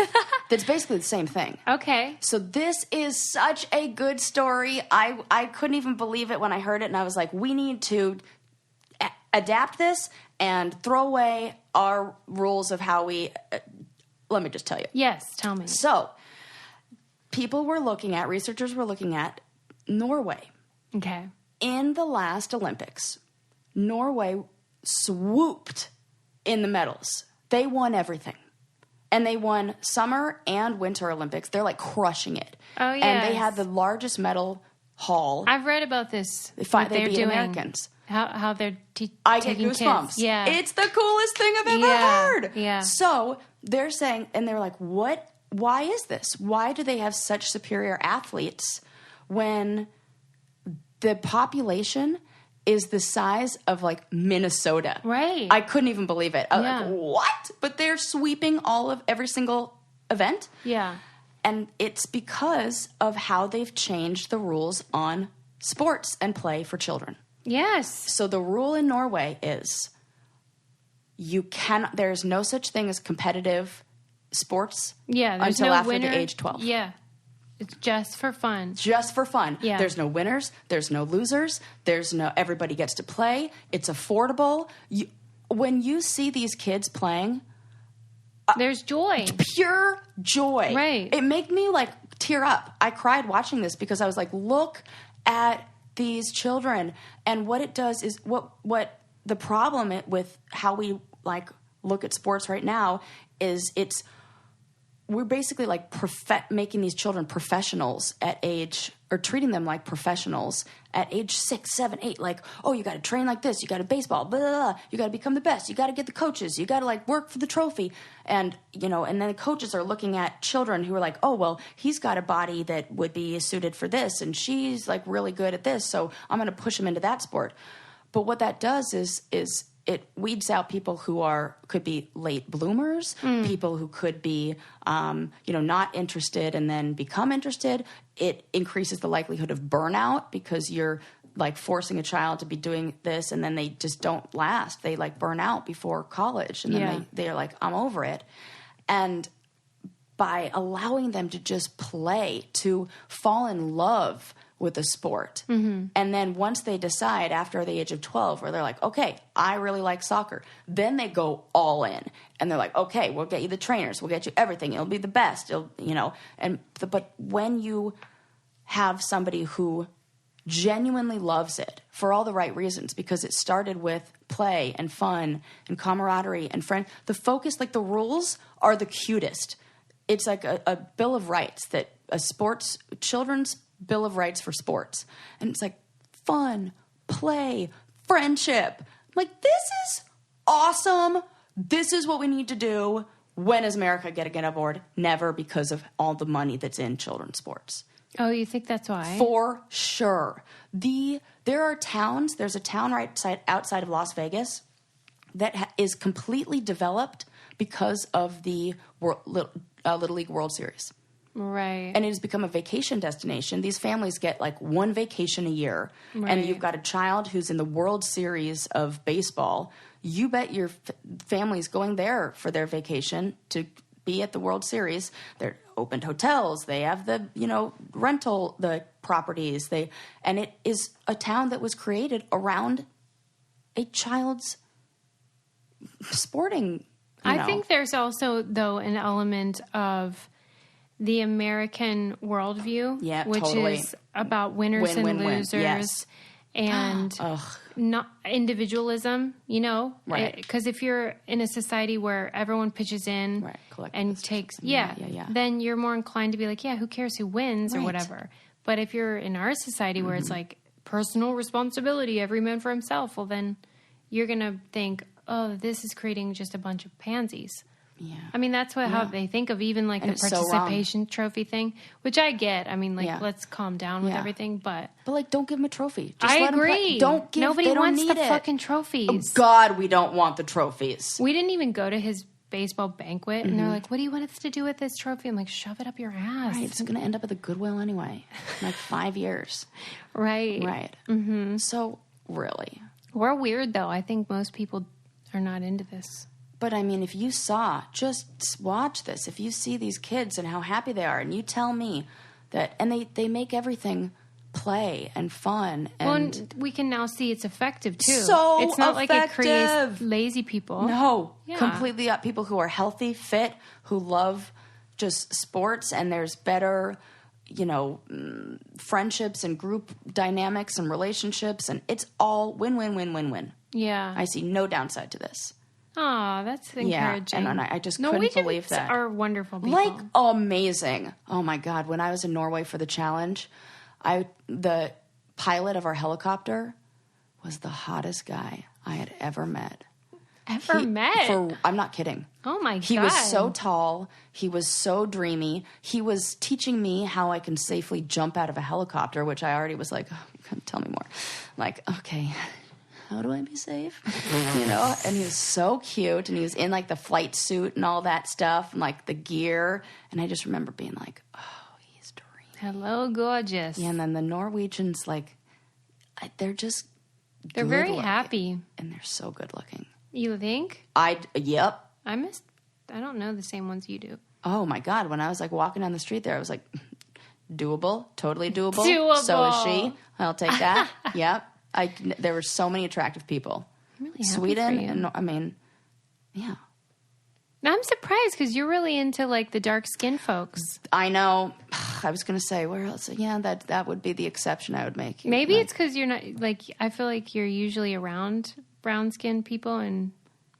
[SPEAKER 1] That's basically the same thing.
[SPEAKER 2] Okay.
[SPEAKER 1] So this is such a good story. I couldn't even believe it when I heard it, and I was like, we need to adapt this and throw away our rules of how we... let me just tell you.
[SPEAKER 2] Yes, tell me.
[SPEAKER 1] So, researchers were looking at Norway.
[SPEAKER 2] Okay.
[SPEAKER 1] In the last Olympics, Norway swooped in the medals. They won everything. And they won Summer and Winter Olympics. They're like crushing it.
[SPEAKER 2] Oh, yeah.
[SPEAKER 1] And they had the largest medal haul.
[SPEAKER 2] I've read about this.
[SPEAKER 1] They beat
[SPEAKER 2] doing.
[SPEAKER 1] Americans.
[SPEAKER 2] How they're
[SPEAKER 1] I get
[SPEAKER 2] taking
[SPEAKER 1] goosebumps.
[SPEAKER 2] kids. Yeah.
[SPEAKER 1] It's the coolest thing I've ever heard.
[SPEAKER 2] Yeah.
[SPEAKER 1] So they're saying, and they're like, what? Why is this? Why do they have such superior athletes when the population is the size of like Minnesota?
[SPEAKER 2] Right.
[SPEAKER 1] I couldn't even believe it. I was
[SPEAKER 2] Yeah.
[SPEAKER 1] like, what? But they're sweeping every single event.
[SPEAKER 2] Yeah.
[SPEAKER 1] And it's because of how they've changed the rules on sports and play for children.
[SPEAKER 2] Yes.
[SPEAKER 1] So the rule in Norway is there's no such thing as competitive sports until after the age 12.
[SPEAKER 2] Yeah. It's just for fun.
[SPEAKER 1] Just for fun.
[SPEAKER 2] Yeah.
[SPEAKER 1] There's no winners. There's no losers. Everybody gets to play. It's affordable. When you see these kids playing,
[SPEAKER 2] there's joy.
[SPEAKER 1] Pure joy.
[SPEAKER 2] Right.
[SPEAKER 1] It made me like tear up. I cried watching this because I was like, look at these children. And what it does is what the problem with how we like look at sports right now is we're basically like making these children professionals at age, or treating them like professionals at age 6, 7, 8. Like, oh, you got to train like this. You got to baseball. Blah, blah, blah. You got to become the best. You got to get the coaches. You got to like work for the trophy. And, and then the coaches are looking at children who are like, oh, well, he's got a body that would be suited for this. And she's like really good at this. So I'm going to push him into that sport. But what that does is it weeds out people who could be late bloomers, people who could be, not interested and then become interested. It increases the likelihood of burnout because you're like forcing a child to be doing this and then they just don't last. They like burn out before college and then they're like, I'm over it. And by allowing them to just play, to fall in love with a sport. Mm-hmm. And then once they decide after the age of 12 where they're like, okay, I really like soccer, then they go all in and they're like, okay, we'll get you the trainers. We'll get you everything. It'll be the best. But when you have somebody who genuinely loves it for all the right reasons, because it started with play and fun and camaraderie and friend, the focus, like the rules are the cutest. It's like a Bill of Rights that children's Bill of Rights for sports. And it's like fun, play, friendship. I'm like, this is awesome. This is what we need to do. When is America going to get aboard? Never, because of all the money that's in children's sports.
[SPEAKER 2] Oh, you think that's why?
[SPEAKER 1] For sure. There are towns. There's a town outside of Las Vegas that is completely developed because of the Little League World Series.
[SPEAKER 2] Right.
[SPEAKER 1] And it has become a vacation destination. These families get like one vacation a year.
[SPEAKER 2] Right.
[SPEAKER 1] And you've got a child who's in the World Series of baseball. You bet your family's going there for their vacation to be at the World Series. They're opened hotels. They have the, rental, the properties. And it is a town that was created around a child's sporting,
[SPEAKER 2] I think there's also, though, an element of the American worldview, which is about winners and losers,
[SPEAKER 1] yes.
[SPEAKER 2] and not individualism,
[SPEAKER 1] right?
[SPEAKER 2] Because if you're in a society where everyone pitches in and takes, then you're more inclined to be like, who cares who wins or whatever. But if you're in our society where it's like personal responsibility, every man for himself, well, then you're going to think, oh, this is creating just a bunch of pansies. Yeah. I mean, that's how they think of even like the participation trophy thing, which I get. I mean, like, let's calm down with everything, but
[SPEAKER 1] like, don't give them a trophy. Just
[SPEAKER 2] I agree. Nobody wants the fucking trophies.
[SPEAKER 1] Oh, God, we don't want the trophies.
[SPEAKER 2] We didn't even go to his baseball banquet, and they're like, what do you want us to do with this trophy? I'm like, shove it up your ass.
[SPEAKER 1] Right, it's going to end up at the Goodwill anyway. In like 5 years.
[SPEAKER 2] Right.
[SPEAKER 1] Mm-hmm. So, really.
[SPEAKER 2] We're weird, though. I think most people are not into this.
[SPEAKER 1] But, I mean, if you just watch this. If you see these kids and how happy they are, and you tell me that, and they make everything play and fun. And
[SPEAKER 2] we can now see it's effective, too.
[SPEAKER 1] So
[SPEAKER 2] it's not
[SPEAKER 1] effective.
[SPEAKER 2] Like it creates lazy people.
[SPEAKER 1] No. Yeah. Completely people who are healthy, fit, who love just sports, and there's better, friendships and group dynamics and relationships, and it's all win-win-win-win-win.
[SPEAKER 2] Yeah.
[SPEAKER 1] I see no downside to this.
[SPEAKER 2] Oh, that's encouraging.
[SPEAKER 1] Yeah, and I just couldn't believe that.
[SPEAKER 2] Are wonderful people.
[SPEAKER 1] Like, amazing. Oh, my God. When I was in Norway for the challenge, the pilot of our helicopter was the hottest guy I had ever met. I'm not kidding.
[SPEAKER 2] Oh, my God.
[SPEAKER 1] He was so tall. He was so dreamy. He was teaching me how I can safely jump out of a helicopter, which I already was like, oh, tell me more. Like, okay, how do I be safe? And he was so cute, and he was in like the flight suit and all that stuff, and like the gear. And I just remember being like, oh, he's dreamy.
[SPEAKER 2] Hello, gorgeous.
[SPEAKER 1] Yeah, and then the Norwegians, like, they're
[SPEAKER 2] very happy.
[SPEAKER 1] And they're so good looking.
[SPEAKER 2] You think?
[SPEAKER 1] Yep.
[SPEAKER 2] I don't know the same ones you do.
[SPEAKER 1] Oh my God. When I was like walking down the street there, I was like, doable, totally doable. So is she. I'll take that. Yep. There were so many attractive people.
[SPEAKER 2] I'm really happy
[SPEAKER 1] Sweden,
[SPEAKER 2] for you.
[SPEAKER 1] and yeah.
[SPEAKER 2] I'm surprised because you're really into like the dark skinned folks.
[SPEAKER 1] I know. I was going to say where else? Yeah, that would be the exception I would make.
[SPEAKER 2] Maybe it's because you're not like. I feel like you're usually around brown skinned people, and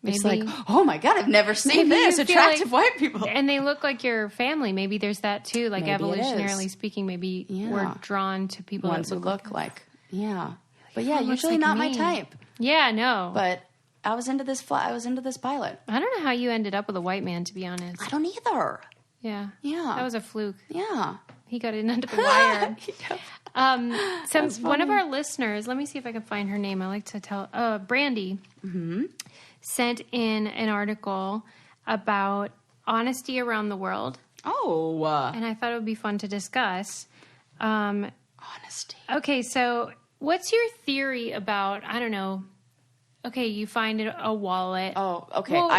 [SPEAKER 2] maybe
[SPEAKER 1] it's like, oh my God, I've never seen this attractive white people,
[SPEAKER 2] and they look like your family. Maybe there's that too. Like
[SPEAKER 1] maybe
[SPEAKER 2] evolutionarily speaking, maybe we're drawn to people
[SPEAKER 1] ones
[SPEAKER 2] that
[SPEAKER 1] look like. Yeah. But yeah, usually like not my type.
[SPEAKER 2] Yeah, no.
[SPEAKER 1] But I was into this pilot.
[SPEAKER 2] I don't know how you ended up with a white man, to be honest.
[SPEAKER 1] I don't either.
[SPEAKER 2] Yeah.
[SPEAKER 1] Yeah.
[SPEAKER 2] That was a fluke.
[SPEAKER 1] Yeah.
[SPEAKER 2] He got in under the wire. One of our listeners, let me see if I can find her name. I like to tell, Brandy, sent in an article about honesty around the world.
[SPEAKER 1] Oh.
[SPEAKER 2] And I thought it would be fun to discuss.
[SPEAKER 1] Honesty.
[SPEAKER 2] Okay, so what's your theory about, I don't know, okay, you find a wallet.
[SPEAKER 1] Oh, okay. Well,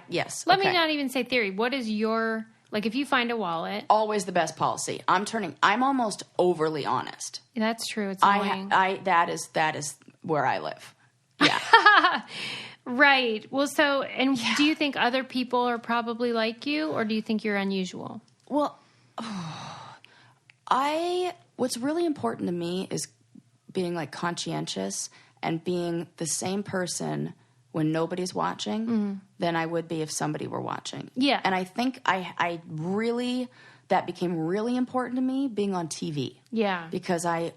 [SPEAKER 1] yes.
[SPEAKER 2] Let me not even say theory. What is your, like if you find a wallet.
[SPEAKER 1] Always the best policy. I'm almost overly honest.
[SPEAKER 2] That's true. It's annoying.
[SPEAKER 1] That is where I live. Yeah.
[SPEAKER 2] Right. Well, do you think other people are probably like you, or do you think you're unusual?
[SPEAKER 1] Well, what's really important to me is being like conscientious and being the same person when nobody's watching than I would be if somebody were watching.
[SPEAKER 2] Yeah.
[SPEAKER 1] And I think that became really important to me being on TV.
[SPEAKER 2] Yeah.
[SPEAKER 1] Because I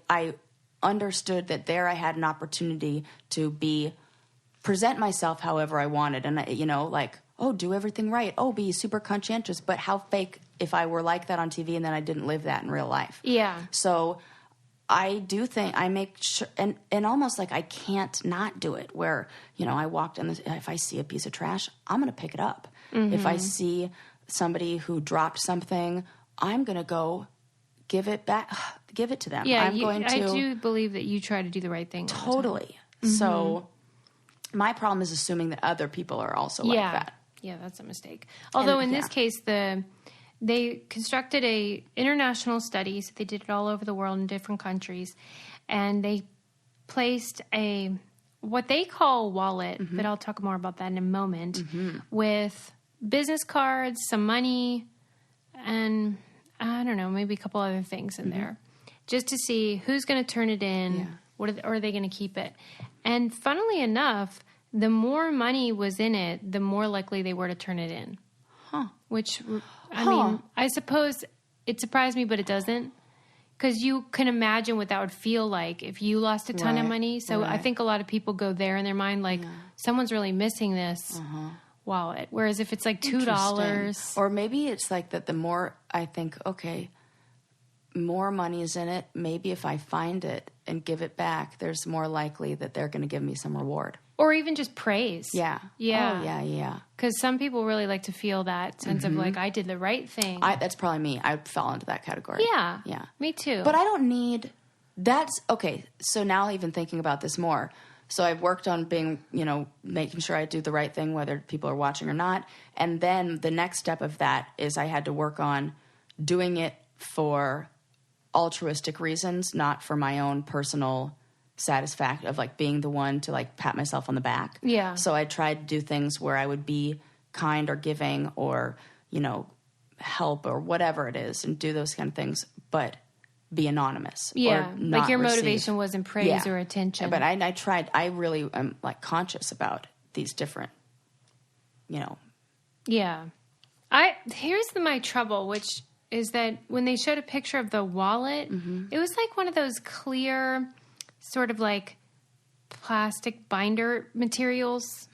[SPEAKER 1] understood that there I had an opportunity to present myself however I wanted. And, do everything right. Oh, be super conscientious. But how fake if I were like that on TV and then I didn't live that in real life.
[SPEAKER 2] Yeah.
[SPEAKER 1] So I do think I make sure, and almost like I can't not do it where, I walked in if I see a piece of trash, I'm going to pick it up. Mm-hmm. If I see somebody who dropped something, I'm going to go give it back, give it to them.
[SPEAKER 2] Yeah, I do believe that you try to do the right thing.
[SPEAKER 1] Totally. Mm-hmm. So my problem is assuming that other people are also like that.
[SPEAKER 2] Yeah, that's a mistake. Although in this case, they constructed a international study, so they did it all over the world in different countries, and they placed what they call a wallet, but I'll talk more about that in a moment, with business cards, some money, and I don't know, maybe a couple other things in there, just to see who's going to turn it in, or are they going to keep it. And funnily enough, the more money was in it, the more likely they were to turn it in.
[SPEAKER 1] Huh.
[SPEAKER 2] Which, I mean, I suppose it surprised me, but it doesn't. Because you can imagine what that would feel like if you lost a ton of money. So I think a lot of people go there in their mind like, someone's really missing this. wallet. Whereas if it's like $2,
[SPEAKER 1] or maybe it's like that. The more I think, okay, more money is in it. Maybe if I find it and give it back, there's more likely that they're going to give me some reward.
[SPEAKER 2] Or even just praise.
[SPEAKER 1] Yeah.
[SPEAKER 2] Yeah.
[SPEAKER 1] Oh, yeah.
[SPEAKER 2] Because some people really like to feel that sense of like, I did the right thing.
[SPEAKER 1] That's probably me. I fell into that category.
[SPEAKER 2] Yeah.
[SPEAKER 1] Yeah.
[SPEAKER 2] Me too.
[SPEAKER 1] But I don't need... That's... Okay, so now even thinking about this more. So I've worked on being, making sure I do the right thing, whether people are watching or not. And then the next step of that is I had to work on doing it for altruistic reasons, not for my own personal satisfaction of like being the one to like pat myself on the back.
[SPEAKER 2] Yeah.
[SPEAKER 1] So I tried to do things where I would be kind or giving or, help or whatever it is and do those kind of things, but be anonymous.
[SPEAKER 2] Yeah.
[SPEAKER 1] Or not
[SPEAKER 2] like your
[SPEAKER 1] receive.
[SPEAKER 2] Motivation wasn't praise or attention.
[SPEAKER 1] But I tried, I really am like conscious about these different,
[SPEAKER 2] Yeah. Here's my trouble, which is that when they showed a picture of the wallet, it was like one of those clear, sort of like plastic binder materials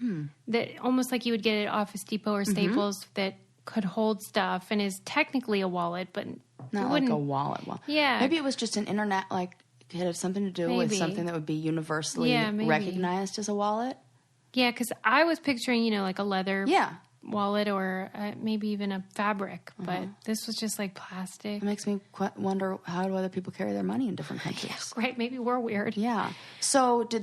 [SPEAKER 2] that almost like you would get at Office Depot or Staples that could hold stuff and is technically a wallet, but
[SPEAKER 1] not like a wallet.
[SPEAKER 2] Yeah.
[SPEAKER 1] Maybe it was just an internet, like it had something to do with something that would be universally recognized as a wallet.
[SPEAKER 2] Yeah, because I was picturing, like a leather wallet or maybe even a fabric, but this was just like plastic.
[SPEAKER 1] It makes me wonder, how do other people carry their money in different countries?
[SPEAKER 2] Yeah, right, maybe we're weird.
[SPEAKER 1] Yeah. So do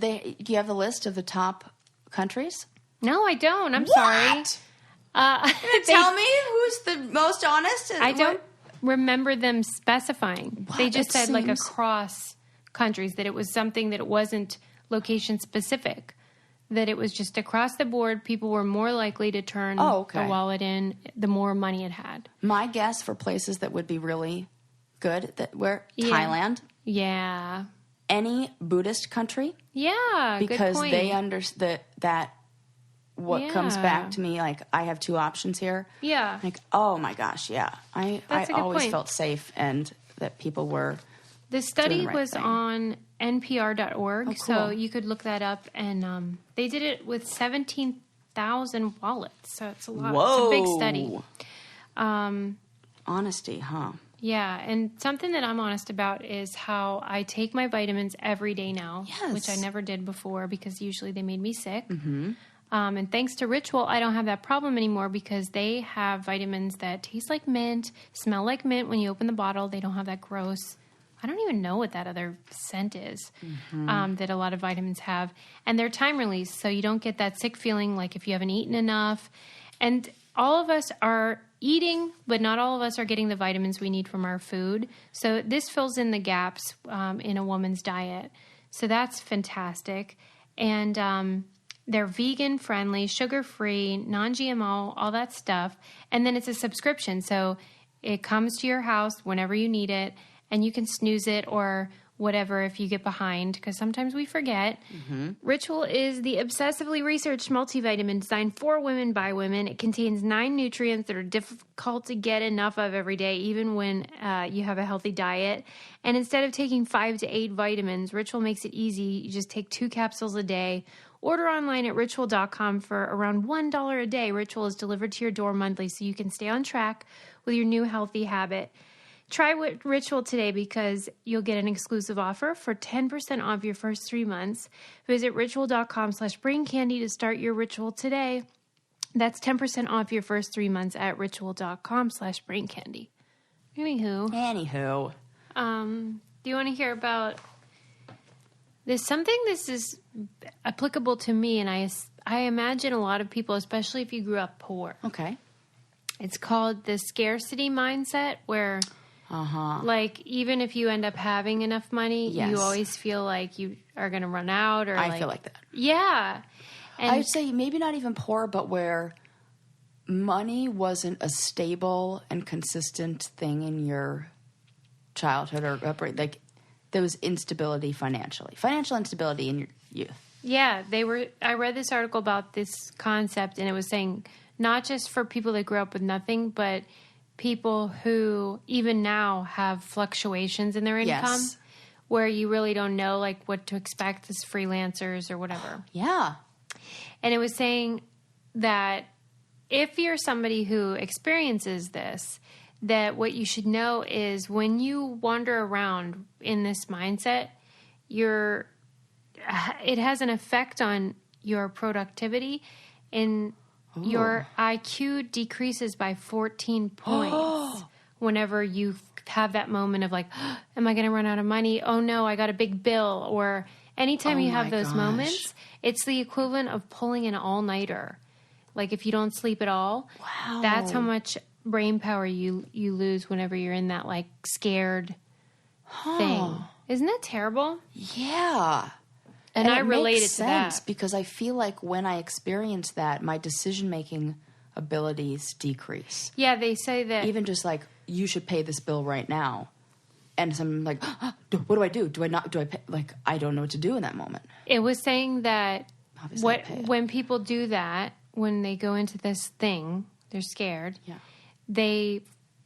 [SPEAKER 1] you have the list of the top countries?
[SPEAKER 2] No, I don't. I'm
[SPEAKER 1] what?
[SPEAKER 2] sorry.
[SPEAKER 1] Tell me who's the most honest?
[SPEAKER 2] I don't remember them specifying. What? They just said like across countries, that it was something that it wasn't location specific. That it was just across the board, people were more likely to turn the wallet in the more money it had.
[SPEAKER 1] My guess for places that would be really good, Thailand.
[SPEAKER 2] Yeah.
[SPEAKER 1] Any Buddhist country.
[SPEAKER 2] Yeah,
[SPEAKER 1] because
[SPEAKER 2] good point.
[SPEAKER 1] they understand that what comes back to me, like, I have two options here.
[SPEAKER 2] Yeah.
[SPEAKER 1] Like, oh my gosh, yeah. I always felt safe and that people were...
[SPEAKER 2] The study was on npr.org, so you could look that up. And they did it with 17,000 wallets, so it's a lot.
[SPEAKER 1] Whoa.
[SPEAKER 2] It's a big study.
[SPEAKER 1] Honesty, huh?
[SPEAKER 2] Yeah, and something that I'm honest about is how I take my vitamins every day now, which I never did before because usually they made me sick. Mm-hmm. And thanks to Ritual, I don't have that problem anymore because they have vitamins that taste like mint, smell like mint when you open the bottle. They don't have that gross... I don't even know what that other scent is that a lot of vitamins have. And they're time released, so you don't get that sick feeling like if you haven't eaten enough. And all of us are eating, but not all of us are getting the vitamins we need from our food. So this fills in the gaps in a woman's diet. So that's fantastic. And they're vegan-friendly, sugar-free, non-GMO, all that stuff. And then it's a subscription, so it comes to your house whenever you need it. And you can snooze it or whatever if you get behind, because sometimes we forget. Mm-hmm. Ritual is the obsessively researched multivitamin designed for women by women. It contains 9 nutrients that are difficult to get enough of every day, even when you have a healthy diet. And instead of taking 5 to 8 vitamins, Ritual makes it easy. You just take 2 capsules a day. Order online at ritual.com for around $1 a day. Ritual is delivered to your door monthly so you can stay on track with your new healthy habit. Try Ritual today because you'll get an exclusive offer for 10% off your first 3 months. Visit ritual.com/braincandy to start your Ritual today. That's 10% off your first 3 months at ritual.com/braincandy. Anywho. Do you want to hear about this? This is applicable to me, and I imagine a lot of people, especially if you grew up poor.
[SPEAKER 1] Okay.
[SPEAKER 2] It's called the Scarcity Mindset, where... like, even if you end up having enough money, you always feel like you are going to run out. Or
[SPEAKER 1] I feel like that.
[SPEAKER 2] Yeah. And
[SPEAKER 1] I would say maybe not even poor, but where money wasn't a stable and consistent thing in your childhood or upbringing. Like, there was instability financially. Financial instability in your youth.
[SPEAKER 2] Yeah. I read this article about this concept, and it was saying not just for people that grew up with nothing, but people who even now have fluctuations in their income where you really don't know like what to expect as freelancers or whatever.
[SPEAKER 1] Yeah.
[SPEAKER 2] And it was saying that if you're somebody who experiences this, that what you should know is when you wander around in this mindset, it has an effect on your productivity, and your IQ decreases by 14 points whenever you have that moment of like, oh, am I going to run out of money? Oh no, I got a big bill. Or anytime you have those moments, it's the equivalent of pulling an all-nighter. Like if you don't sleep at all, that's how much brain power you lose whenever you're in that like scared thing. Isn't that terrible?
[SPEAKER 1] Yeah.
[SPEAKER 2] And I related to that.
[SPEAKER 1] Because I feel like when I experience that, my decision-making abilities decrease.
[SPEAKER 2] Yeah, they say that.
[SPEAKER 1] Even just like, you should pay this bill right now. And so I'm like, what do I do? Do I not? Do I pay? Like, I don't know what to do in that moment.
[SPEAKER 2] It was saying that when people do that, when they go into this thing, they're scared.
[SPEAKER 1] Yeah.
[SPEAKER 2] They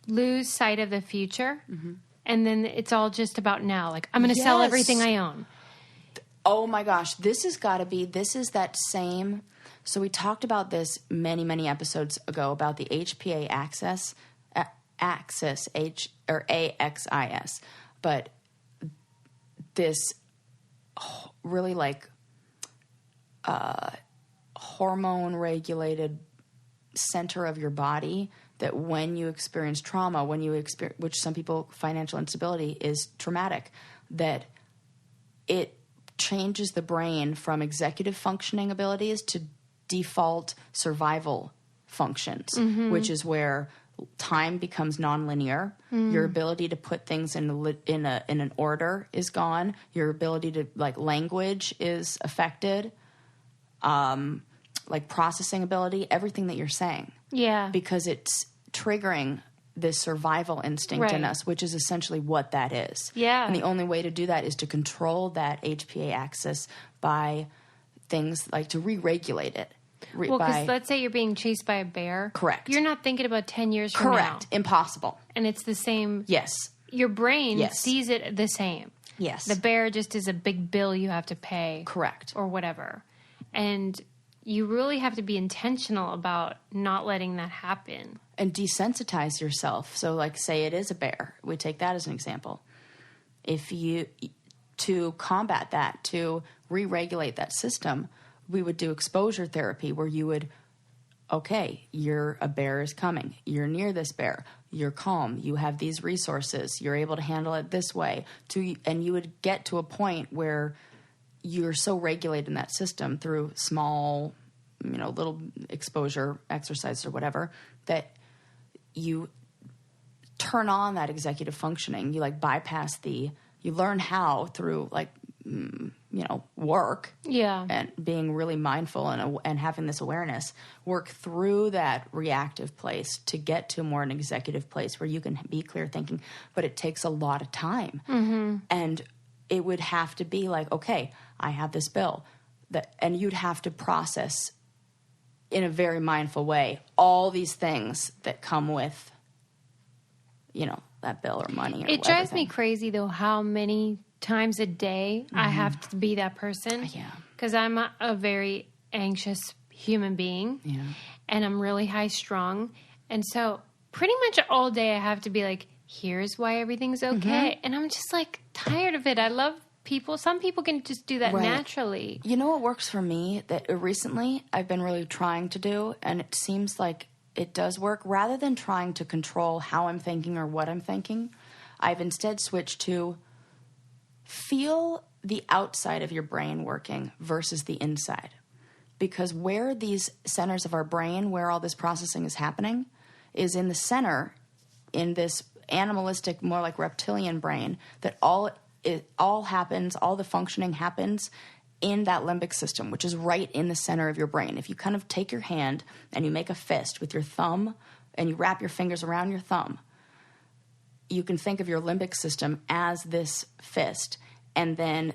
[SPEAKER 2] lose sight of the future. Mm-hmm. And then it's all just about now. Like, I'm going to sell everything I own.
[SPEAKER 1] Oh my gosh, this is that same. So we talked about this many, many episodes ago about the HPA axis, AXIS, but this really like hormone regulated center of your body that when you experience trauma, which some people, financial instability is traumatic, that it changes the brain from executive functioning abilities to default survival functions, which is where time becomes nonlinear. Your ability to put things in an order is gone. Your ability to like language is affected. Like processing ability, everything that you're saying. Yeah. Because it's triggering this survival instinct in us, which is essentially what that is. Yeah. And the only way to do that is to control that HPA axis by things like to re-regulate it.
[SPEAKER 2] Well, because let's say you're being chased by a bear.
[SPEAKER 1] Correct.
[SPEAKER 2] You're not thinking about 10 years from now.
[SPEAKER 1] Correct. Impossible.
[SPEAKER 2] And it's the same.
[SPEAKER 1] Yes.
[SPEAKER 2] Your brain sees it the same.
[SPEAKER 1] Yes.
[SPEAKER 2] The bear just is a big bill you have to pay.
[SPEAKER 1] Correct.
[SPEAKER 2] Or whatever. And you really have to be intentional about not letting that happen.
[SPEAKER 1] And desensitize yourself. So, like, say it is a bear. We take that as an example. To combat that, to re-regulate that system, we would do exposure therapy where you would, okay, a bear is coming. You're near this bear. You're calm. You have these resources. You're able to handle it this way. And you would get to a point where you're so regulated in that system through small, little exposure exercises or whatever, that you turn on that executive functioning. You like bypass you learn how through like, work. Yeah. And being really mindful and having this awareness, work through that reactive place to get to more an executive place where you can be clear thinking, but it takes a lot of time. Mm-hmm. And it would have to be like, okay, I have this bill and you'd have to process in a very mindful way all these things that come with, that bill or money.
[SPEAKER 2] It drives me crazy though how many times a day I have to be that person. Yeah. Because I'm a very anxious human being. Yeah. And I'm really high strung. And so pretty much all day I have to be like, here's why everything's okay. Mm-hmm. And I'm just like tired of it. I love people. Some people can just do that naturally.
[SPEAKER 1] You know what works for me that recently I've been really trying to do, and it seems like it does work, rather than trying to control how I'm thinking or what I'm thinking, I've instead switched to feel the outside of your brain working versus the inside. Because where these centers of our brain, where all this processing is happening, is in the center, in this animalistic, more like reptilian brain, that all happens, all the functioning happens in that limbic system, which is right in the center of your brain. If you kind of take your hand and you make a fist with your thumb and you wrap your fingers around your thumb, you can think of your limbic system as this fist, and then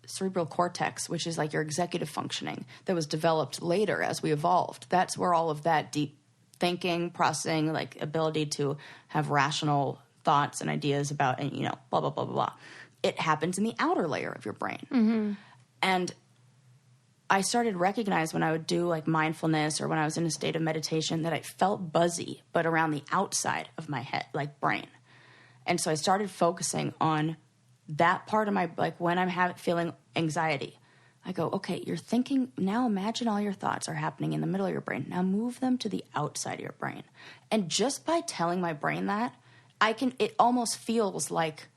[SPEAKER 1] cerebral cortex, which is like your executive functioning that was developed later as we evolved. That's where all of that deep thinking, processing, like ability to have rational thoughts and ideas about, and blah, blah, blah, blah, blah. It happens in the outer layer of your brain. Mm-hmm. And I started to recognize when I would do like mindfulness or when I was in a state of meditation that I felt buzzy, but around the outside of my head, like brain. And so I started focusing on that part of my, like when I'm feeling anxiety, I go, okay, you're thinking, now imagine all your thoughts are happening in the middle of your brain. Now move them to the outside of your brain. And just by telling my brain that, it almost feels like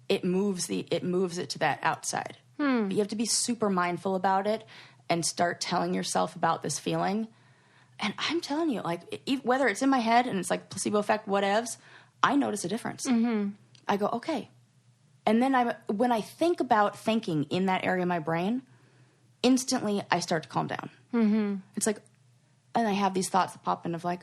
[SPEAKER 1] it moves it to that outside. But you have to be super mindful about it and start telling yourself about this feeling. And I'm telling you, like, whether it's in my head and it's like placebo effect, whatevs, I notice a difference. Mm-hmm. I go, okay. And then when I think about thinking in that area of my brain, instantly I start to calm down. Mm-hmm. It's like, and I have these thoughts that pop in of like,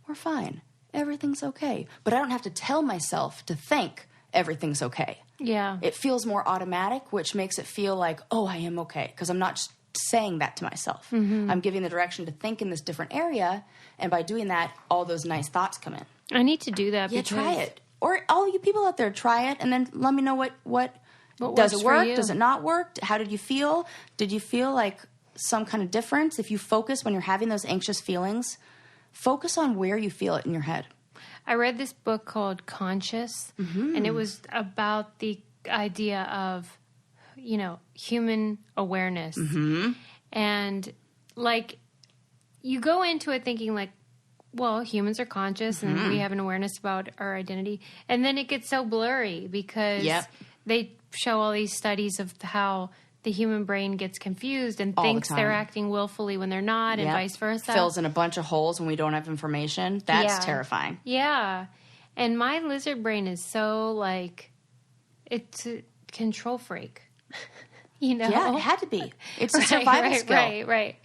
[SPEAKER 1] we're fine. Everything's okay. But I don't have to tell myself to think everything's okay.
[SPEAKER 2] Yeah.
[SPEAKER 1] It feels more automatic, which makes it feel like, oh, I am okay. Because I'm not just saying that to myself. Mm-hmm. I'm giving the direction to think in this different area. And by doing that, all those nice thoughts come in.
[SPEAKER 2] I need to do that.
[SPEAKER 1] Yeah, try it. Or all you people out there, try it. And then let me know what does it work? Does it not work? How did you feel? Did you feel like some kind of difference? If you focus when you're having those anxious feelings, focus on where you feel it in your head.
[SPEAKER 2] I read this book called Conscious, and it was about the idea of, human awareness. Mm-hmm. And, like, you go into it thinking, like, well, humans are conscious, and we have an awareness about our identity. And then it gets so blurry because they show all these studies of how the human brain gets confused and thinks they're acting willfully when they're not, and vice versa.
[SPEAKER 1] Fills in a bunch of holes when we don't have information. That's terrifying.
[SPEAKER 2] Yeah. And my lizard brain is so, like, it's a control freak.
[SPEAKER 1] Yeah, it had to be. It's a survival skill.
[SPEAKER 2] Right.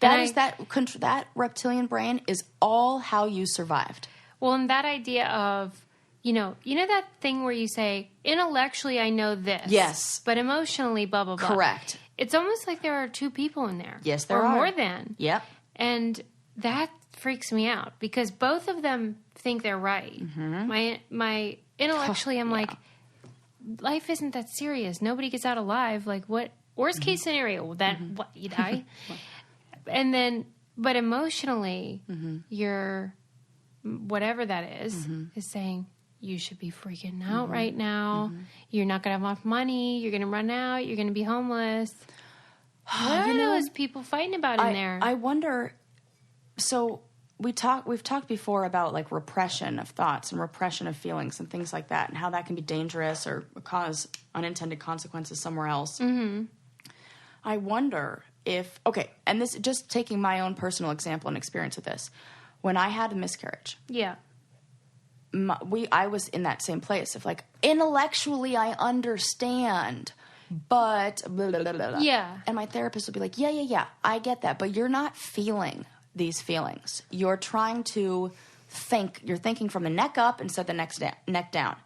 [SPEAKER 1] That reptilian brain is all how you survived.
[SPEAKER 2] Well, and that idea of, you know that thing where you say, intellectually I know this.
[SPEAKER 1] Yes.
[SPEAKER 2] But emotionally, blah, blah, blah.
[SPEAKER 1] Correct.
[SPEAKER 2] It's almost like there are two people in there.
[SPEAKER 1] Yes, there are.
[SPEAKER 2] Or more than.
[SPEAKER 1] Yep.
[SPEAKER 2] And that freaks me out because both of them think they're right. Mm-hmm. My intellectually, I'm like, life isn't that serious. Nobody gets out alive. Like, what? Worst case scenario, what, you die? And then, but emotionally, you're, whatever that is saying, you should be freaking out right now. You're not going to have enough money. You're going to run out. You're going to be homeless. What are those people fighting about in there?
[SPEAKER 1] I wonder, so we've talked before about like repression of thoughts and repression of feelings and things like that and how that can be dangerous or cause unintended consequences somewhere else. Mm-hmm. I wonder if, and this, just taking my own personal example and experience with this, when I had a miscarriage. Yeah. I was in that same place of like, intellectually I understand, but blah, blah, blah, blah. Yeah. And my therapist would be like, yeah, I get that, but you're not feeling these feelings. You're trying to think. You're thinking from the neck up instead of the neck down.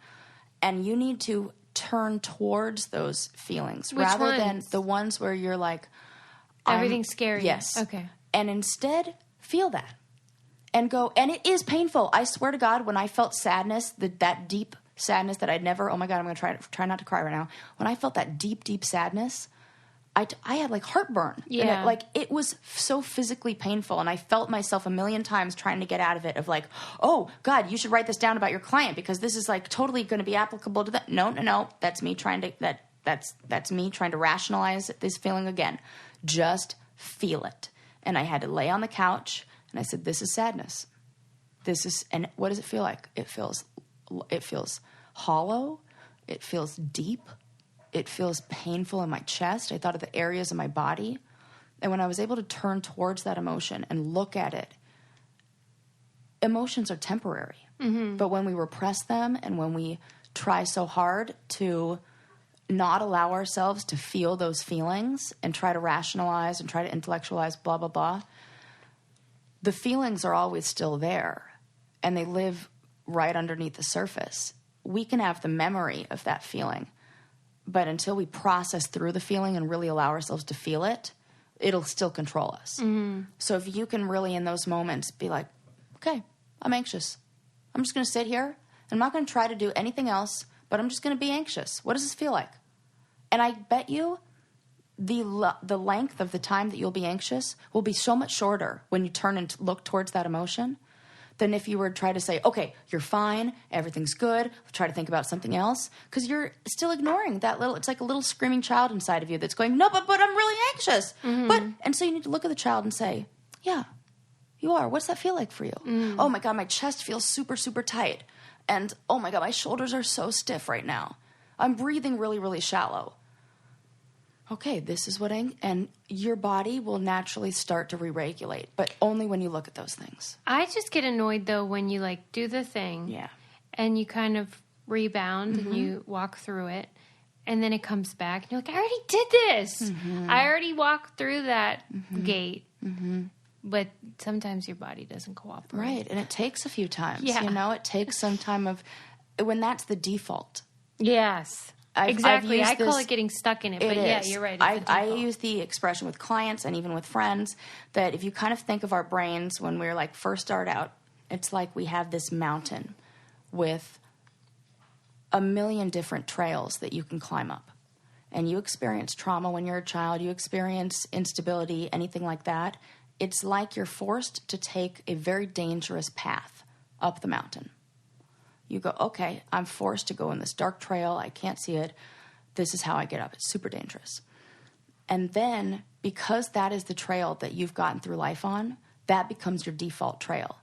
[SPEAKER 1] And you need to turn towards those feelings rather than the ones where you're like,
[SPEAKER 2] everything's scary.
[SPEAKER 1] Yes.
[SPEAKER 2] Okay.
[SPEAKER 1] And instead, feel that. And go, and it is painful. I swear to God, when I felt sadness, that deep sadness that I'd never, oh my God, I'm going to try not to cry right now. When I felt that deep, deep sadness, I had like heartburn.
[SPEAKER 2] Yeah.
[SPEAKER 1] And it was so physically painful. And I felt myself a million times trying to get out of it of like, oh God, you should write this down about your client because this is like totally going to be applicable to that. No. That's me trying to, that's me trying to rationalize this feeling again. Just feel it. And I had to lay on the couch and I said, this is sadness. And what does it feel like? It feels hollow. It feels deep. It feels painful in my chest. I thought of the areas of my body. And when I was able to turn towards that emotion and look at it, emotions are temporary. Mm-hmm. But when we repress them and when we try so hard to not allow ourselves to feel those feelings and try to rationalize and try to intellectualize, blah, blah, blah, the feelings are always still there. And they live right underneath the surface. We can have the memory of that feeling. But until we process through the feeling and really allow ourselves to feel it, it'll still control us. Mm-hmm. So if you can really in those moments be like, okay, I'm anxious. I'm just going to sit here. I'm not going to try to do anything else, but I'm just going to be anxious. What does this feel like? And I bet you the length of the time that you'll be anxious will be so much shorter when you turn and look towards that emotion than if you were to try to say, okay, you're fine, everything's good, try to think about something else, because you're still ignoring that it's like a little screaming child inside of you that's going, no, but I'm really anxious. And so you need to look at the child and say, yeah, you are. What's that feel like for you? Oh my God, my chest feels super, super tight. And oh my God, my shoulders are so stiff right now. I'm breathing really, really shallow. Okay, this is what and your body will naturally start to re-regulate, but only when you look at those things.
[SPEAKER 2] I just get annoyed though when you like do the thing and you kind of rebound and you walk through it and then it comes back and you're like, I already did this. I already walked through that gate. But sometimes your body doesn't cooperate.
[SPEAKER 1] Right, and it takes a few times. It takes some time when that's the default.
[SPEAKER 2] Yes. Exactly. I call it getting stuck in it. But yeah, you're right.
[SPEAKER 1] I use the expression with clients and even with friends that if you kind of think of our brains when we're like first start out, it's like we have this mountain with a million different trails that you can climb up. And you experience trauma when you're a child, you experience instability, anything like that. It's like you're forced to take a very dangerous path up the mountain. You go, okay, I'm forced to go in this dark trail. I can't see it. This is how I get up. It's super dangerous. And then, because that is the trail that you've gotten through life on, that becomes your default trail.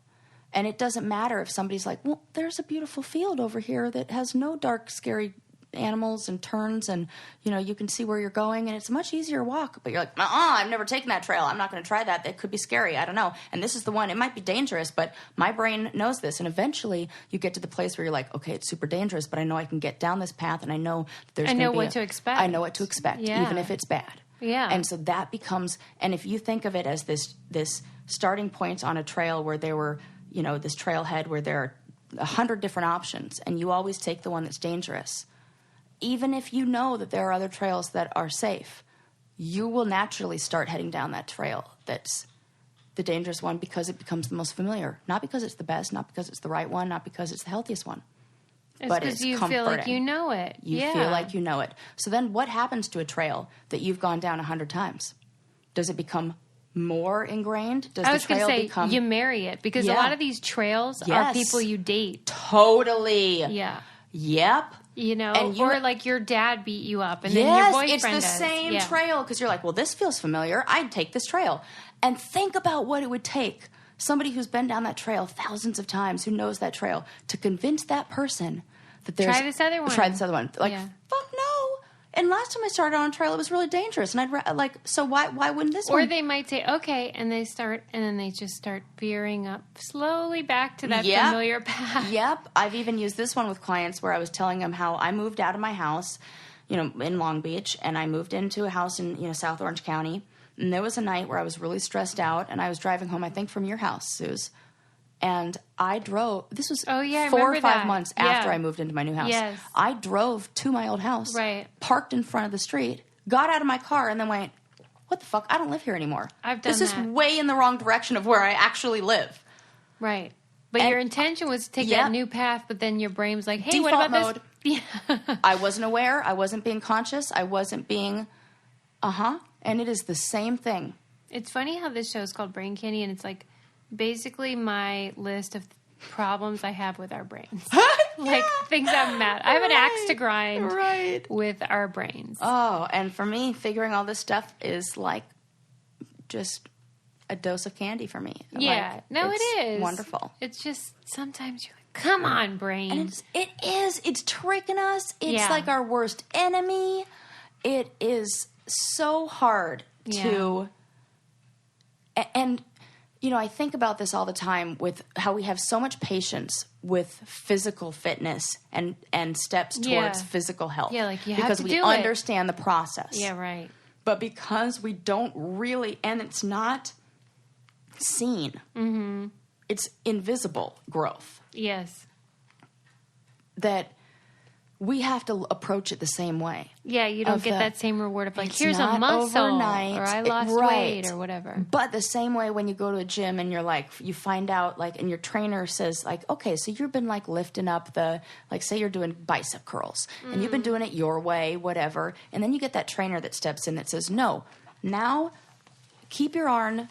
[SPEAKER 1] And it doesn't matter if somebody's like, well, there's a beautiful field over here that has no dark, scary animals and turns and, you can see where you're going and it's a much easier walk. But you're like, I've never taken that trail. I'm not going to try that. That could be scary. I don't know. And this is the one. It might be dangerous, but my brain knows this. And eventually you get to the place where you're like, okay, it's super dangerous, but I know I can get down this path and I know there's going to be
[SPEAKER 2] what to expect.
[SPEAKER 1] I know what to expect, even if it's bad.
[SPEAKER 2] Yeah.
[SPEAKER 1] And so that becomes, and if you think of it as this starting point on a trail where there were, this trailhead where there are 100 different options and you always take the one that's dangerous, even if you know that there are other trails that are safe, you will naturally start heading down that trail that's the dangerous one because it becomes the most familiar. Not because it's the best, not because it's the right one, not because it's the healthiest one. But it's
[SPEAKER 2] you
[SPEAKER 1] comforting.
[SPEAKER 2] Feel like you know it.
[SPEAKER 1] You feel like you know it. So then what happens to a trail that you've gone down 100 times? Does it become more ingrained? Does
[SPEAKER 2] I was
[SPEAKER 1] the trail
[SPEAKER 2] say
[SPEAKER 1] become...
[SPEAKER 2] you marry it because a lot of these trails are people you date.
[SPEAKER 1] Totally.
[SPEAKER 2] Yeah.
[SPEAKER 1] Yep.
[SPEAKER 2] Or like your dad beat you up and then your boyfriend
[SPEAKER 1] it's the same trail because you're like, well, this feels familiar. I'd take this trail. And think about what it would take somebody who's been down that trail thousands of times, who knows that trail, to convince that person that there's...
[SPEAKER 2] Try this other one.
[SPEAKER 1] Like, fuck no. And last time I started on a trail, it was really dangerous. And so why wouldn't this one?
[SPEAKER 2] Or they might say, okay, and then they just start veering up slowly back to that familiar path.
[SPEAKER 1] Yep. I've even used this one with clients where I was telling them how I moved out of my house, in Long Beach, and I moved into a house in, South Orange County. And there was a night where I was really stressed out, and I was driving home, I think, from your house, Suze. And I drove, this was 4 or 5 months after I moved into my new house.
[SPEAKER 2] Yes.
[SPEAKER 1] I drove to my old house, parked in front of the street, got out of my car, and then went, what the fuck? I don't live here anymore.
[SPEAKER 2] I've done
[SPEAKER 1] this is way in the wrong direction of where I actually live.
[SPEAKER 2] Right. But your intention was to take that new path, but then your brain was like, hey,
[SPEAKER 1] default
[SPEAKER 2] what about
[SPEAKER 1] mode.
[SPEAKER 2] this? Yeah.
[SPEAKER 1] I wasn't aware. I wasn't being conscious. I wasn't being, And it is the same thing.
[SPEAKER 2] It's funny how this show is called Brain Candy, and it's like basically my list of problems I have with our brains. Things I'm mad. I have an axe to grind with our brains.
[SPEAKER 1] Oh, and for me, figuring all this stuff is like just a dose of candy for me.
[SPEAKER 2] Yeah. It is.
[SPEAKER 1] Wonderful.
[SPEAKER 2] It's just sometimes you're like, come on, brain.
[SPEAKER 1] And it is. It's tricking us. It's like our worst enemy. It is so hard to... And... I think about this all the time with how we have so much patience with physical fitness and steps towards physical health.
[SPEAKER 2] Yeah, like
[SPEAKER 1] because we understand the process.
[SPEAKER 2] Yeah, right.
[SPEAKER 1] But because we don't really, and it's not seen, it's invisible growth.
[SPEAKER 2] Yes.
[SPEAKER 1] That we have to approach it the same way.
[SPEAKER 2] Yeah, you don't get that same reward of like, here's a muscle, overnight, or I lost weight, or whatever.
[SPEAKER 1] But the same way when you go to a gym and you're like, you find out like, and your trainer says like, okay, so you've been like lifting up the, like say you're doing bicep curls, and you've been doing it your way, whatever, and then you get that trainer that steps in that says, no, now keep your arm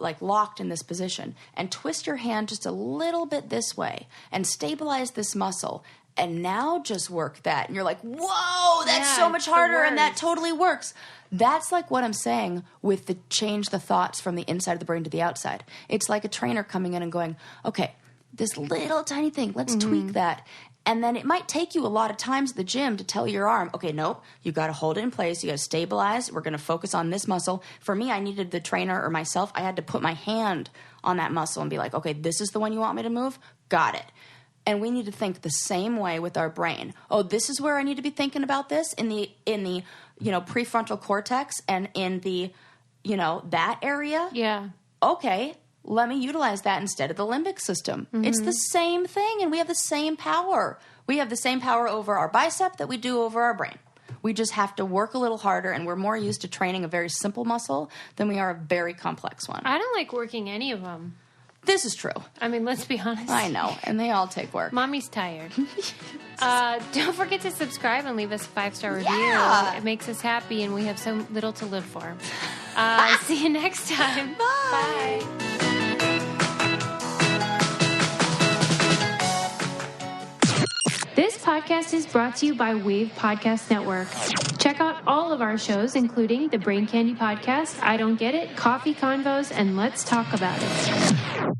[SPEAKER 1] like locked in this position and twist your hand just a little bit this way and stabilize this muscle. And now just work that. And you're like, whoa, that's so much harder. And that totally works. That's like what I'm saying with the change the thoughts from the inside of the brain to the outside. It's like a trainer coming in and going, okay, this little tiny thing, let's tweak that. And then it might take you a lot of times at the gym to tell your arm, okay, nope, you got to hold it in place. You got to stabilize. We're going to focus on this muscle. For me, I needed the trainer or myself. I had to put my hand on that muscle and be like, okay, this is the one you want me to move? Got it. And we need to think the same way with our brain. Oh, this is where I need to be thinking about this in the prefrontal cortex and in the, that area.
[SPEAKER 2] Yeah.
[SPEAKER 1] Okay. Let me utilize that instead of the limbic system. Mm-hmm. It's the same thing, and we have the same power. We have the same power over our bicep that we do over our brain. We just have to work a little harder, and we're more used to training a very simple muscle than we are a very complex one.
[SPEAKER 2] I don't like working any of them.
[SPEAKER 1] This is true.
[SPEAKER 2] I mean, let's be honest.
[SPEAKER 1] I know, and they all take work.
[SPEAKER 2] Mommy's tired. Don't forget to subscribe and leave us a 5-star review.
[SPEAKER 1] Yeah.
[SPEAKER 2] It makes us happy, and we have so little to live for. See you next time.
[SPEAKER 1] Bye.
[SPEAKER 2] Bye. This podcast is brought to you by Wave Podcast Network. Check out all of our shows, including the Brain Candy Podcast, I Don't Get It, Coffee Convos, and Let's Talk About It.